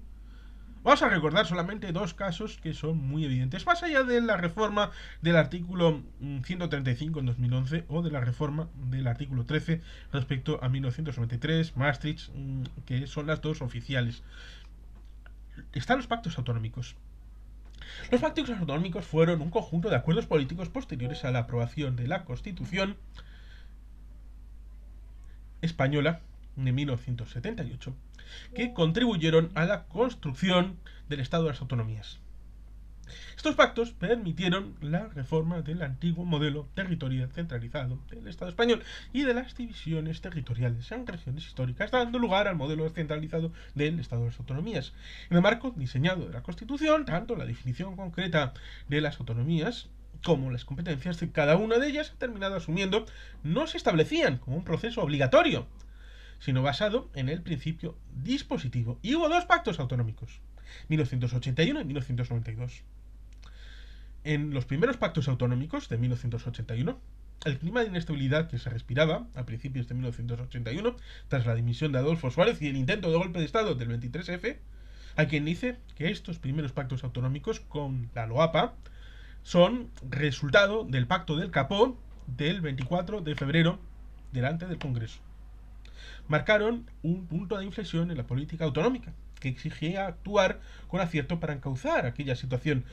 Vamos a recordar solamente dos casos que son muy evidentes, más allá de la reforma del artículo 135 en 2011 o de la reforma del artículo 13 respecto a 1993, Maastricht, que son las dos oficiales. Están los pactos autonómicos. Los pactos autonómicos fueron un conjunto de acuerdos políticos posteriores a la aprobación de la Constitución española de 1978, que contribuyeron a la construcción del Estado de las Autonomías. Estos pactos permitieron la reforma del antiguo modelo territorial centralizado del Estado español y de las divisiones territoriales en regiones históricas, dando lugar al modelo descentralizado del Estado de las Autonomías. En el marco diseñado de la Constitución, tanto la definición concreta de las autonomías como las competencias de cada una de ellas han terminado asumiendo no se establecían como un proceso obligatorio, sino basado en el principio dispositivo. Y hubo dos pactos autonómicos, 1981 y 1992. En los primeros pactos autonómicos de 1981, el clima de inestabilidad que se respiraba a principios de 1981, tras la dimisión de Adolfo Suárez y el intento de golpe de Estado del 23F, hay quien dice que estos primeros pactos autonómicos con la LOAPA son resultado del pacto del Capó del 24 de febrero delante del Congreso. Marcaron un punto de inflexión en la política autonómica, que exigía actuar con acierto para encauzar aquella situación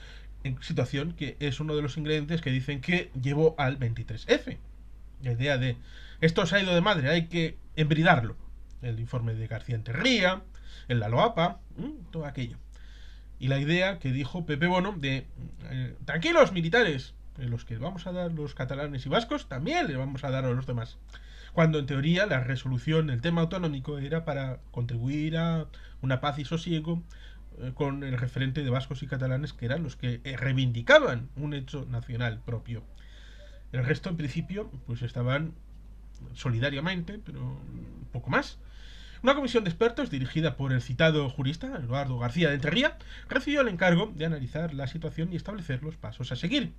que es uno de los ingredientes que dicen que llevó al 23F. La idea de esto se ha ido de madre, hay que embridarlo. El informe de García Enterría, el La Loapa, todo aquello. Y la idea que dijo Pepe Bono de tranquilos militares, los que vamos a dar los catalanes y vascos también les vamos a dar a los demás. Cuando en teoría la resolución del tema autonómico era para contribuir a una paz y sosiego con el referente de vascos y catalanes, que eran los que reivindicaban un hecho nacional propio. El resto, en principio, pues estaban solidariamente, pero un poco más. Una comisión de expertos dirigida por el citado jurista Eduardo García de Enterría recibió el encargo de analizar la situación y establecer los pasos a seguir.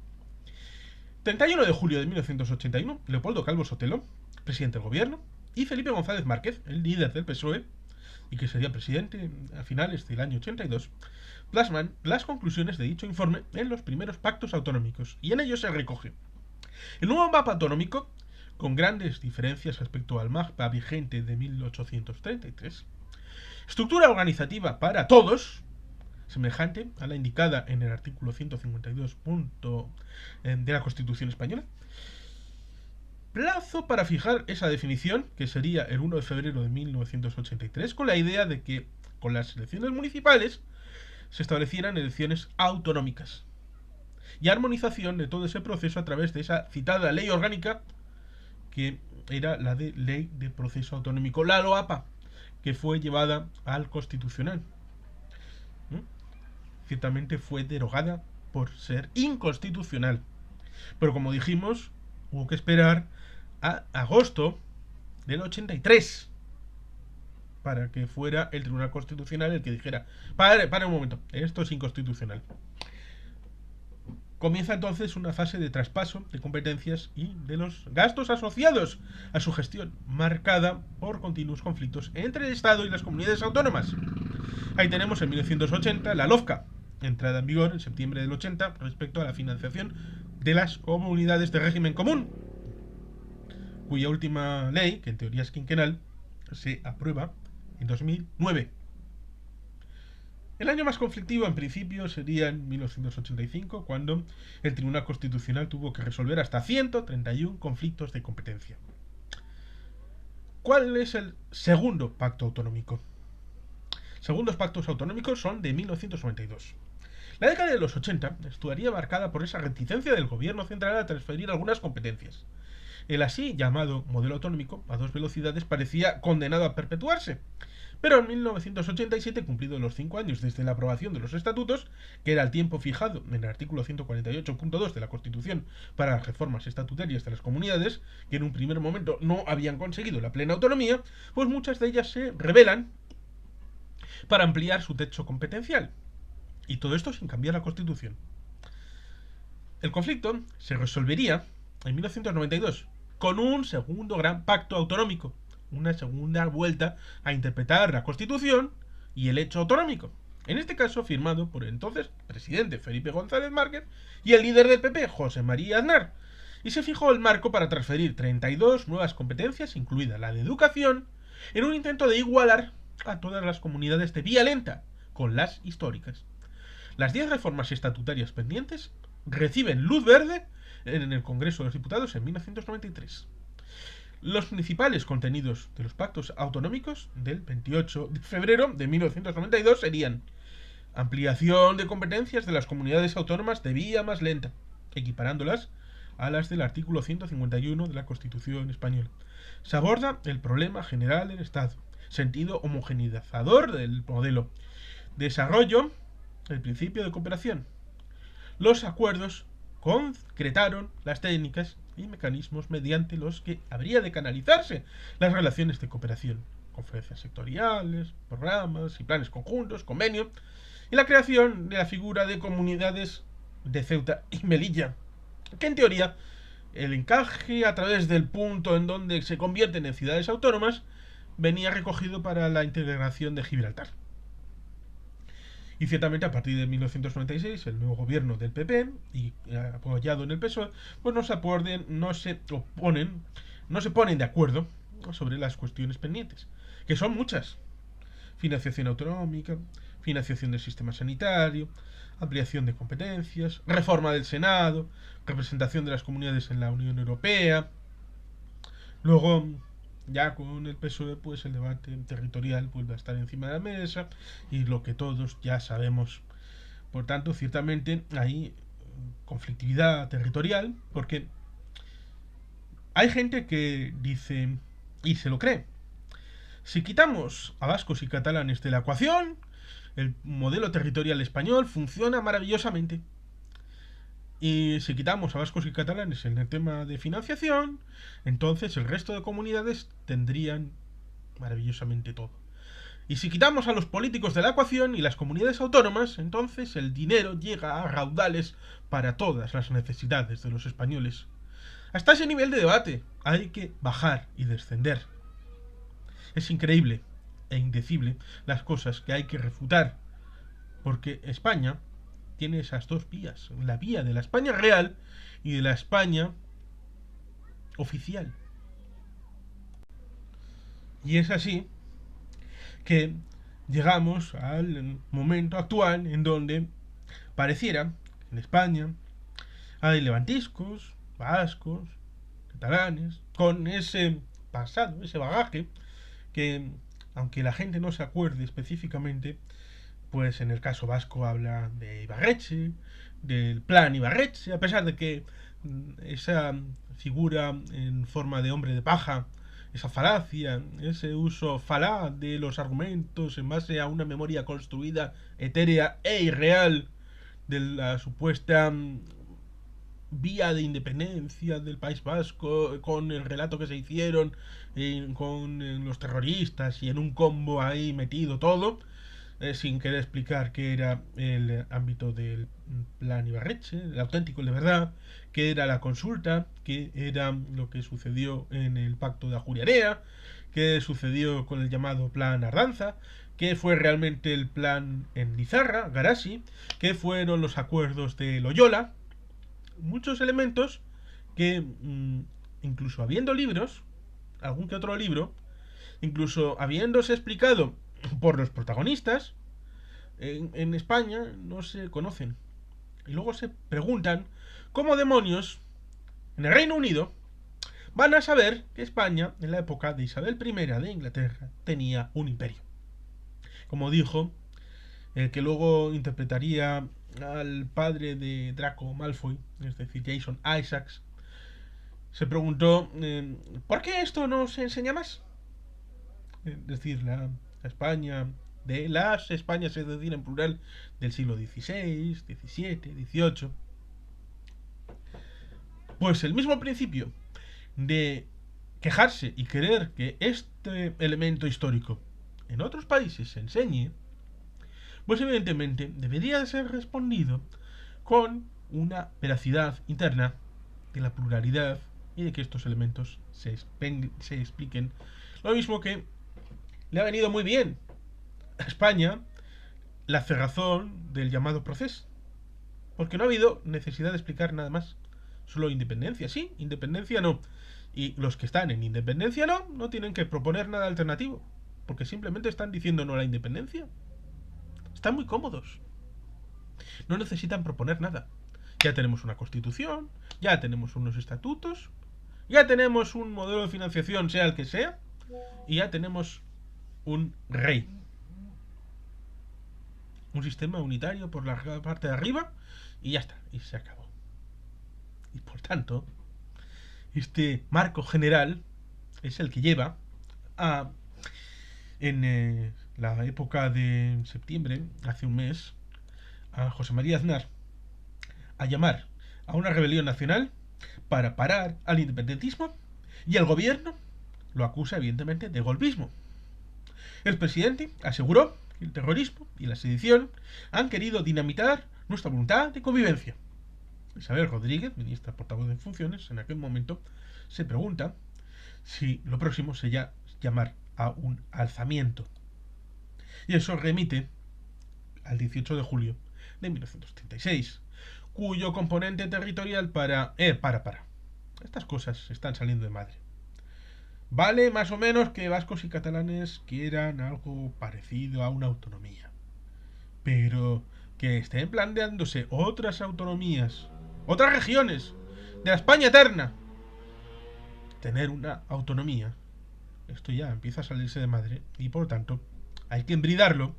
31 de julio de 1981, Leopoldo Calvo Sotelo, presidente del gobierno, y Felipe González Márquez, el líder del PSOE, y que sería presidente a finales del año 82, plasman las conclusiones de dicho informe en los primeros pactos autonómicos, y en ellos se recoge el nuevo mapa autonómico, con grandes diferencias respecto al mapa vigente de 1833, estructura organizativa para todos, semejante a la indicada en el artículo 152 de la Constitución española, plazo para fijar esa definición, que sería el 1 de febrero de 1983, con la idea de que con las elecciones municipales se establecieran elecciones autonómicas y armonización de todo ese proceso a través de esa citada ley orgánica que era la de Ley de Proceso Autonómico, la LOAPA, que fue llevada al Constitucional. Ciertamente fue derogada por ser inconstitucional, pero como dijimos, hubo que esperar a agosto del 83 para que fuera el Tribunal Constitucional el que dijera para un momento, esto es inconstitucional. Comienza entonces una fase de traspaso de competencias y de los gastos asociados a su gestión, marcada por continuos conflictos entre el Estado y las comunidades autónomas. Ahí tenemos en 1980 la LOFCA, entrada en vigor en septiembre del 80 respecto a la financiación de las comunidades de régimen común, cuya última ley, que en teoría es quinquenal, se aprueba en 2009. El año más conflictivo en principio sería en 1985, cuando el Tribunal Constitucional tuvo que resolver hasta 131 conflictos de competencia. ¿Cuál es el segundo pacto autonómico? Segundos pactos autonómicos son de 1992. La década de los 80 estaría marcada por esa reticencia del gobierno central a transferir algunas competencias. El así llamado modelo autonómico a dos velocidades parecía condenado a perpetuarse. Pero en 1987, cumplidos los 5 años desde la aprobación de los estatutos, que era el tiempo fijado en el artículo 148.2 de la Constitución para las reformas estatutarias de las comunidades, que en un primer momento no habían conseguido la plena autonomía, pues muchas de ellas se rebelan para ampliar su techo competencial. Y todo esto sin cambiar la Constitución. El conflicto se resolvería en 1992 con un segundo gran pacto autonómico, una segunda vuelta a interpretar la Constitución y el hecho autonómico. En este caso firmado por el entonces presidente Felipe González Márquez y el líder del PP, José María Aznar. Y se fijó el marco para transferir 32 nuevas competencias, incluida la de educación, en un intento de igualar a todas las comunidades de vía lenta con las históricas. Las 10 reformas estatutarias pendientes reciben luz verde en el Congreso de los Diputados en 1993. Los principales contenidos de los pactos autonómicos del 28 de febrero de 1992 serían: ampliación de competencias de las comunidades autónomas de vía más lenta, equiparándolas a las del artículo 151 de la Constitución española. Se aborda el problema general del Estado, sentido homogeneizador del modelo, desarrollo del principio de cooperación. Los acuerdos concretaron las técnicas y mecanismos mediante los que habría de canalizarse las relaciones de cooperación, conferencias sectoriales, programas y planes conjuntos, convenios, y la creación de la figura de comunidades de Ceuta y Melilla, que en teoría el encaje a través del punto en donde se convierten en ciudades autónomas venía recogido para la integración de Gibraltar. Y ciertamente a partir de 1996 el nuevo gobierno del PP, y apoyado en el PSOE, pues no se ponen de acuerdo sobre las cuestiones pendientes, que son muchas: financiación autonómica, financiación del sistema sanitario, ampliación de competencias, reforma del Senado, representación de las comunidades en la Unión Europea. Luego, ya con el PSOE, pues el debate territorial vuelve a estar encima de la mesa, y lo que todos ya sabemos. Por tanto, ciertamente hay conflictividad territorial, porque hay gente que dice, y se lo cree: si quitamos a vascos y catalanes de la ecuación, el modelo territorial español funciona maravillosamente. Y si quitamos a vascos y catalanes en el tema de financiación, entonces el resto de comunidades tendrían maravillosamente todo. Y si quitamos a los políticos de la ecuación y las comunidades autónomas, entonces el dinero llega a raudales para todas las necesidades de los españoles. Hasta ese nivel de debate hay que bajar y descender. Es increíble e indecible las cosas que hay que refutar, porque España tiene esas dos vías: la vía de la España real y de la España oficial. Y es así que llegamos al momento actual en donde pareciera que en España hay levantiscos, vascos, catalanes, con ese pasado, ese bagaje, que aunque la gente no se acuerde específicamente, pues en el caso vasco habla de Ibarretxe, del plan Ibarretxe, a pesar de que esa figura en forma de hombre de paja, esa falacia, ese uso falaz de los argumentos en base a una memoria construida, etérea e irreal, de la supuesta vía de independencia del País Vasco, con el relato que se hicieron con los terroristas y en un combo ahí metido todo, sin querer explicar qué era el ámbito del plan Ibarretxe, el auténtico, el de verdad, qué era la consulta, qué era lo que sucedió en el pacto de Ajuriarea, qué sucedió con el llamado plan Ardanza, qué fue realmente el plan en Lizarra, Garasi, qué fueron los acuerdos de Loyola, muchos elementos que, incluso habiendo libros, algún que otro libro, incluso habiéndose explicado por los protagonistas, en España no se conocen. Y luego se preguntan cómo demonios en el Reino Unido van a saber que España, en la época de Isabel I de Inglaterra, tenía un imperio. Como dijo el que luego interpretaría al padre de Draco Malfoy, es decir, Jason Isaacs, se preguntó ¿por qué esto no se enseña más? Es decir, la España de las Españas, es decir, en plural, del siglo XVI, XVII, XVIII. Pues el mismo principio de quejarse y querer que este elemento histórico en otros países se enseñe, pues evidentemente debería de ser respondido con una veracidad interna de la pluralidad y de que estos elementos se expliquen. Lo mismo que le ha venido muy bien a España la cerrazón del llamado proceso, porque no ha habido necesidad de explicar nada más. Solo independencia, sí, independencia no. Y los que están en independencia no tienen que proponer nada alternativo, porque simplemente están diciendo no a la independencia. Están muy cómodos. No necesitan proponer nada. Ya tenemos una constitución, ya tenemos unos estatutos, ya tenemos un modelo de financiación, sea el que sea, y ya tenemos un rey. Un sistema unitario por la parte de arriba y ya está, y se acabó. Y por tanto, este marco general es el que lleva a, en la época de septiembre, hace un mes, a José María Aznar a llamar a una rebelión nacional para parar al independentismo, y el gobierno lo acusa evidentemente de golpismo. El presidente aseguró que el terrorismo y la sedición han querido dinamitar nuestra voluntad de convivencia. Isabel Rodríguez, ministra portavoz en funciones, en aquel momento se pregunta si lo próximo sería llamar a un alzamiento. Y eso remite al 18 de julio de 1936, cuyo componente territorial para. Estas cosas están saliendo de madre. Vale más o menos que vascos y catalanes quieran algo parecido a una autonomía. Pero que estén planteándose otras autonomías, otras regiones de la España eterna, tener una autonomía, esto ya empieza a salirse de madre y por lo tanto hay que embridarlo.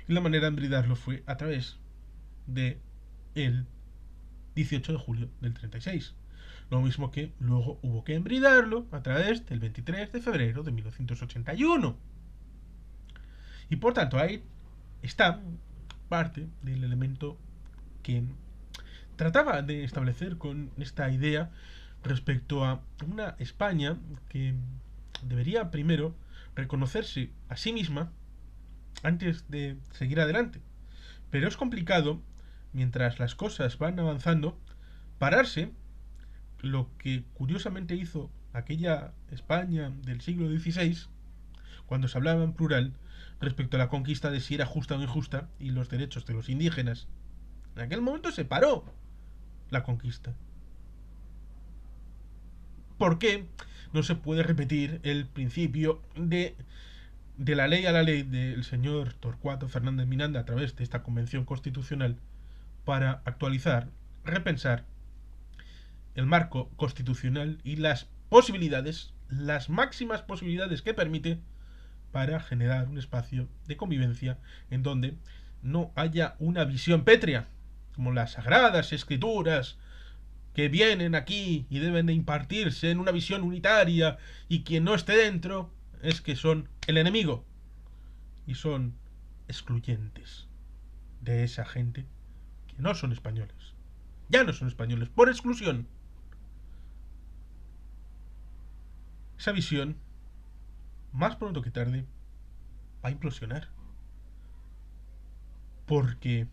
Y la manera de embridarlo fue a través de el 18 de julio del 36. Lo mismo que luego hubo que embridarlo a través del 23 de febrero de 1981. Y por tanto ahí está parte del elemento que trataba de establecer con esta idea respecto a una España que debería primero reconocerse a sí misma antes de seguir adelante. Pero es complicado, mientras las cosas van avanzando, pararse, lo que curiosamente hizo aquella España del siglo XVI, cuando se hablaba en plural respecto a la conquista de si era justa o injusta y los derechos de los indígenas. En aquel momento se paró la conquista. ¿Por qué no se puede repetir el principio de la ley a la ley del señor Torcuato Fernández Miranda a través de esta convención constitucional para actualizar, repensar el marco constitucional y las posibilidades, las máximas posibilidades que permite para generar un espacio de convivencia en donde no haya una visión pétrea, como las sagradas escrituras que vienen aquí y deben de impartirse en una visión unitaria, y quien no esté dentro es que son el enemigo y son excluyentes de esa gente que no son españoles. Ya no son españoles por exclusión. Esa visión, más pronto que tarde, va a implosionar. porque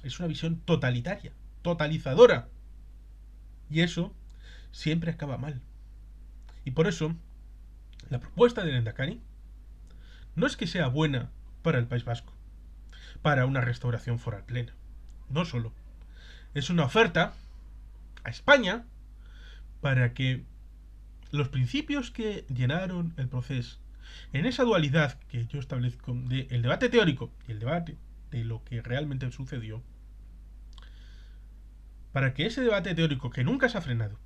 es una visión totalitaria, totalizadora. Y eso siempre acaba mal. Y por eso, la propuesta del Endacari no es que sea buena para el País Vasco, para una restauración foral plena. No solo. Es una oferta a España para que los principios que llenaron el proceso en esa dualidad que yo establezco de el debate teórico y el debate de lo que realmente sucedió, para que ese debate teórico que nunca se ha frenado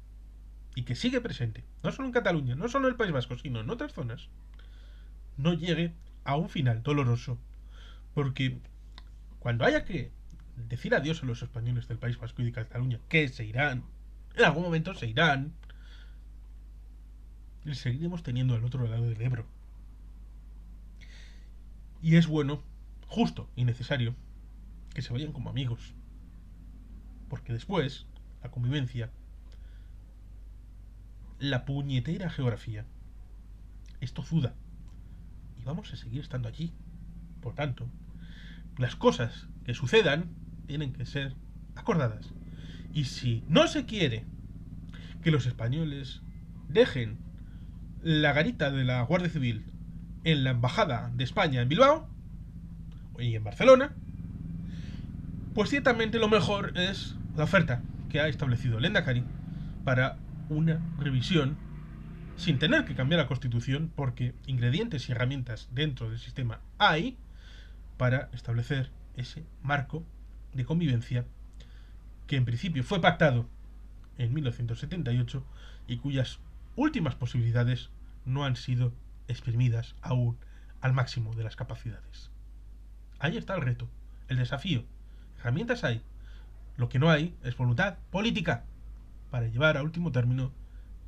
y que sigue presente, no solo en Cataluña, no solo en el País Vasco, sino en otras zonas, no llegue a un final doloroso. Porque cuando haya que decir adiós a los españoles del País Vasco y de Cataluña, que se irán, en algún momento se irán, les seguiremos teniendo al otro lado del Ebro. Y es bueno, justo y necesario que se vayan como amigos. Porque después, la convivencia, la puñetera geografía, es tozuda. Y vamos a seguir estando allí. Por tanto, las cosas que sucedan tienen que ser acordadas. Y si no se quiere que los españoles dejen la garita de la Guardia Civil en la Embajada de España en Bilbao y en Barcelona, pues ciertamente lo mejor es la oferta que ha establecido el Endacari para una revisión sin tener que cambiar la Constitución, porque ingredientes y herramientas dentro del sistema hay para establecer ese marco de convivencia que en principio fue pactado en 1978 y cuyas últimas posibilidades no han sido exprimidas aún al máximo de las capacidades. Ahí está el reto, el desafío. Herramientas hay. Lo que no hay es voluntad política para llevar a último término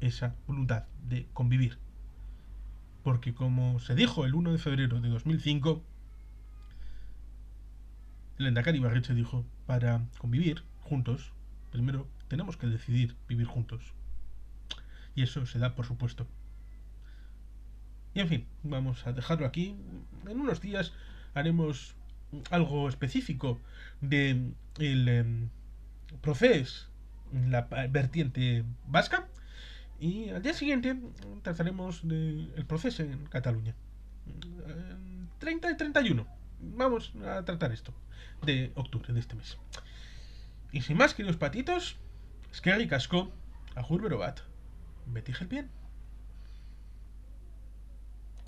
esa voluntad de convivir. Porque como se dijo el 1 de febrero de 2005, el Endacari Ibarretxe dijo, para convivir juntos, primero tenemos que decidir vivir juntos. Y eso se da por supuesto. Y en fin, vamos a dejarlo aquí. En unos días haremos algo específico de el proceso, la vertiente vasca. Y al día siguiente trataremos del proceso en Cataluña. 30 y 31. Vamos a tratar esto de octubre de este mes. Y sin más, queridos patitos, eskerrik asko, agur bero bat, beti jelpien.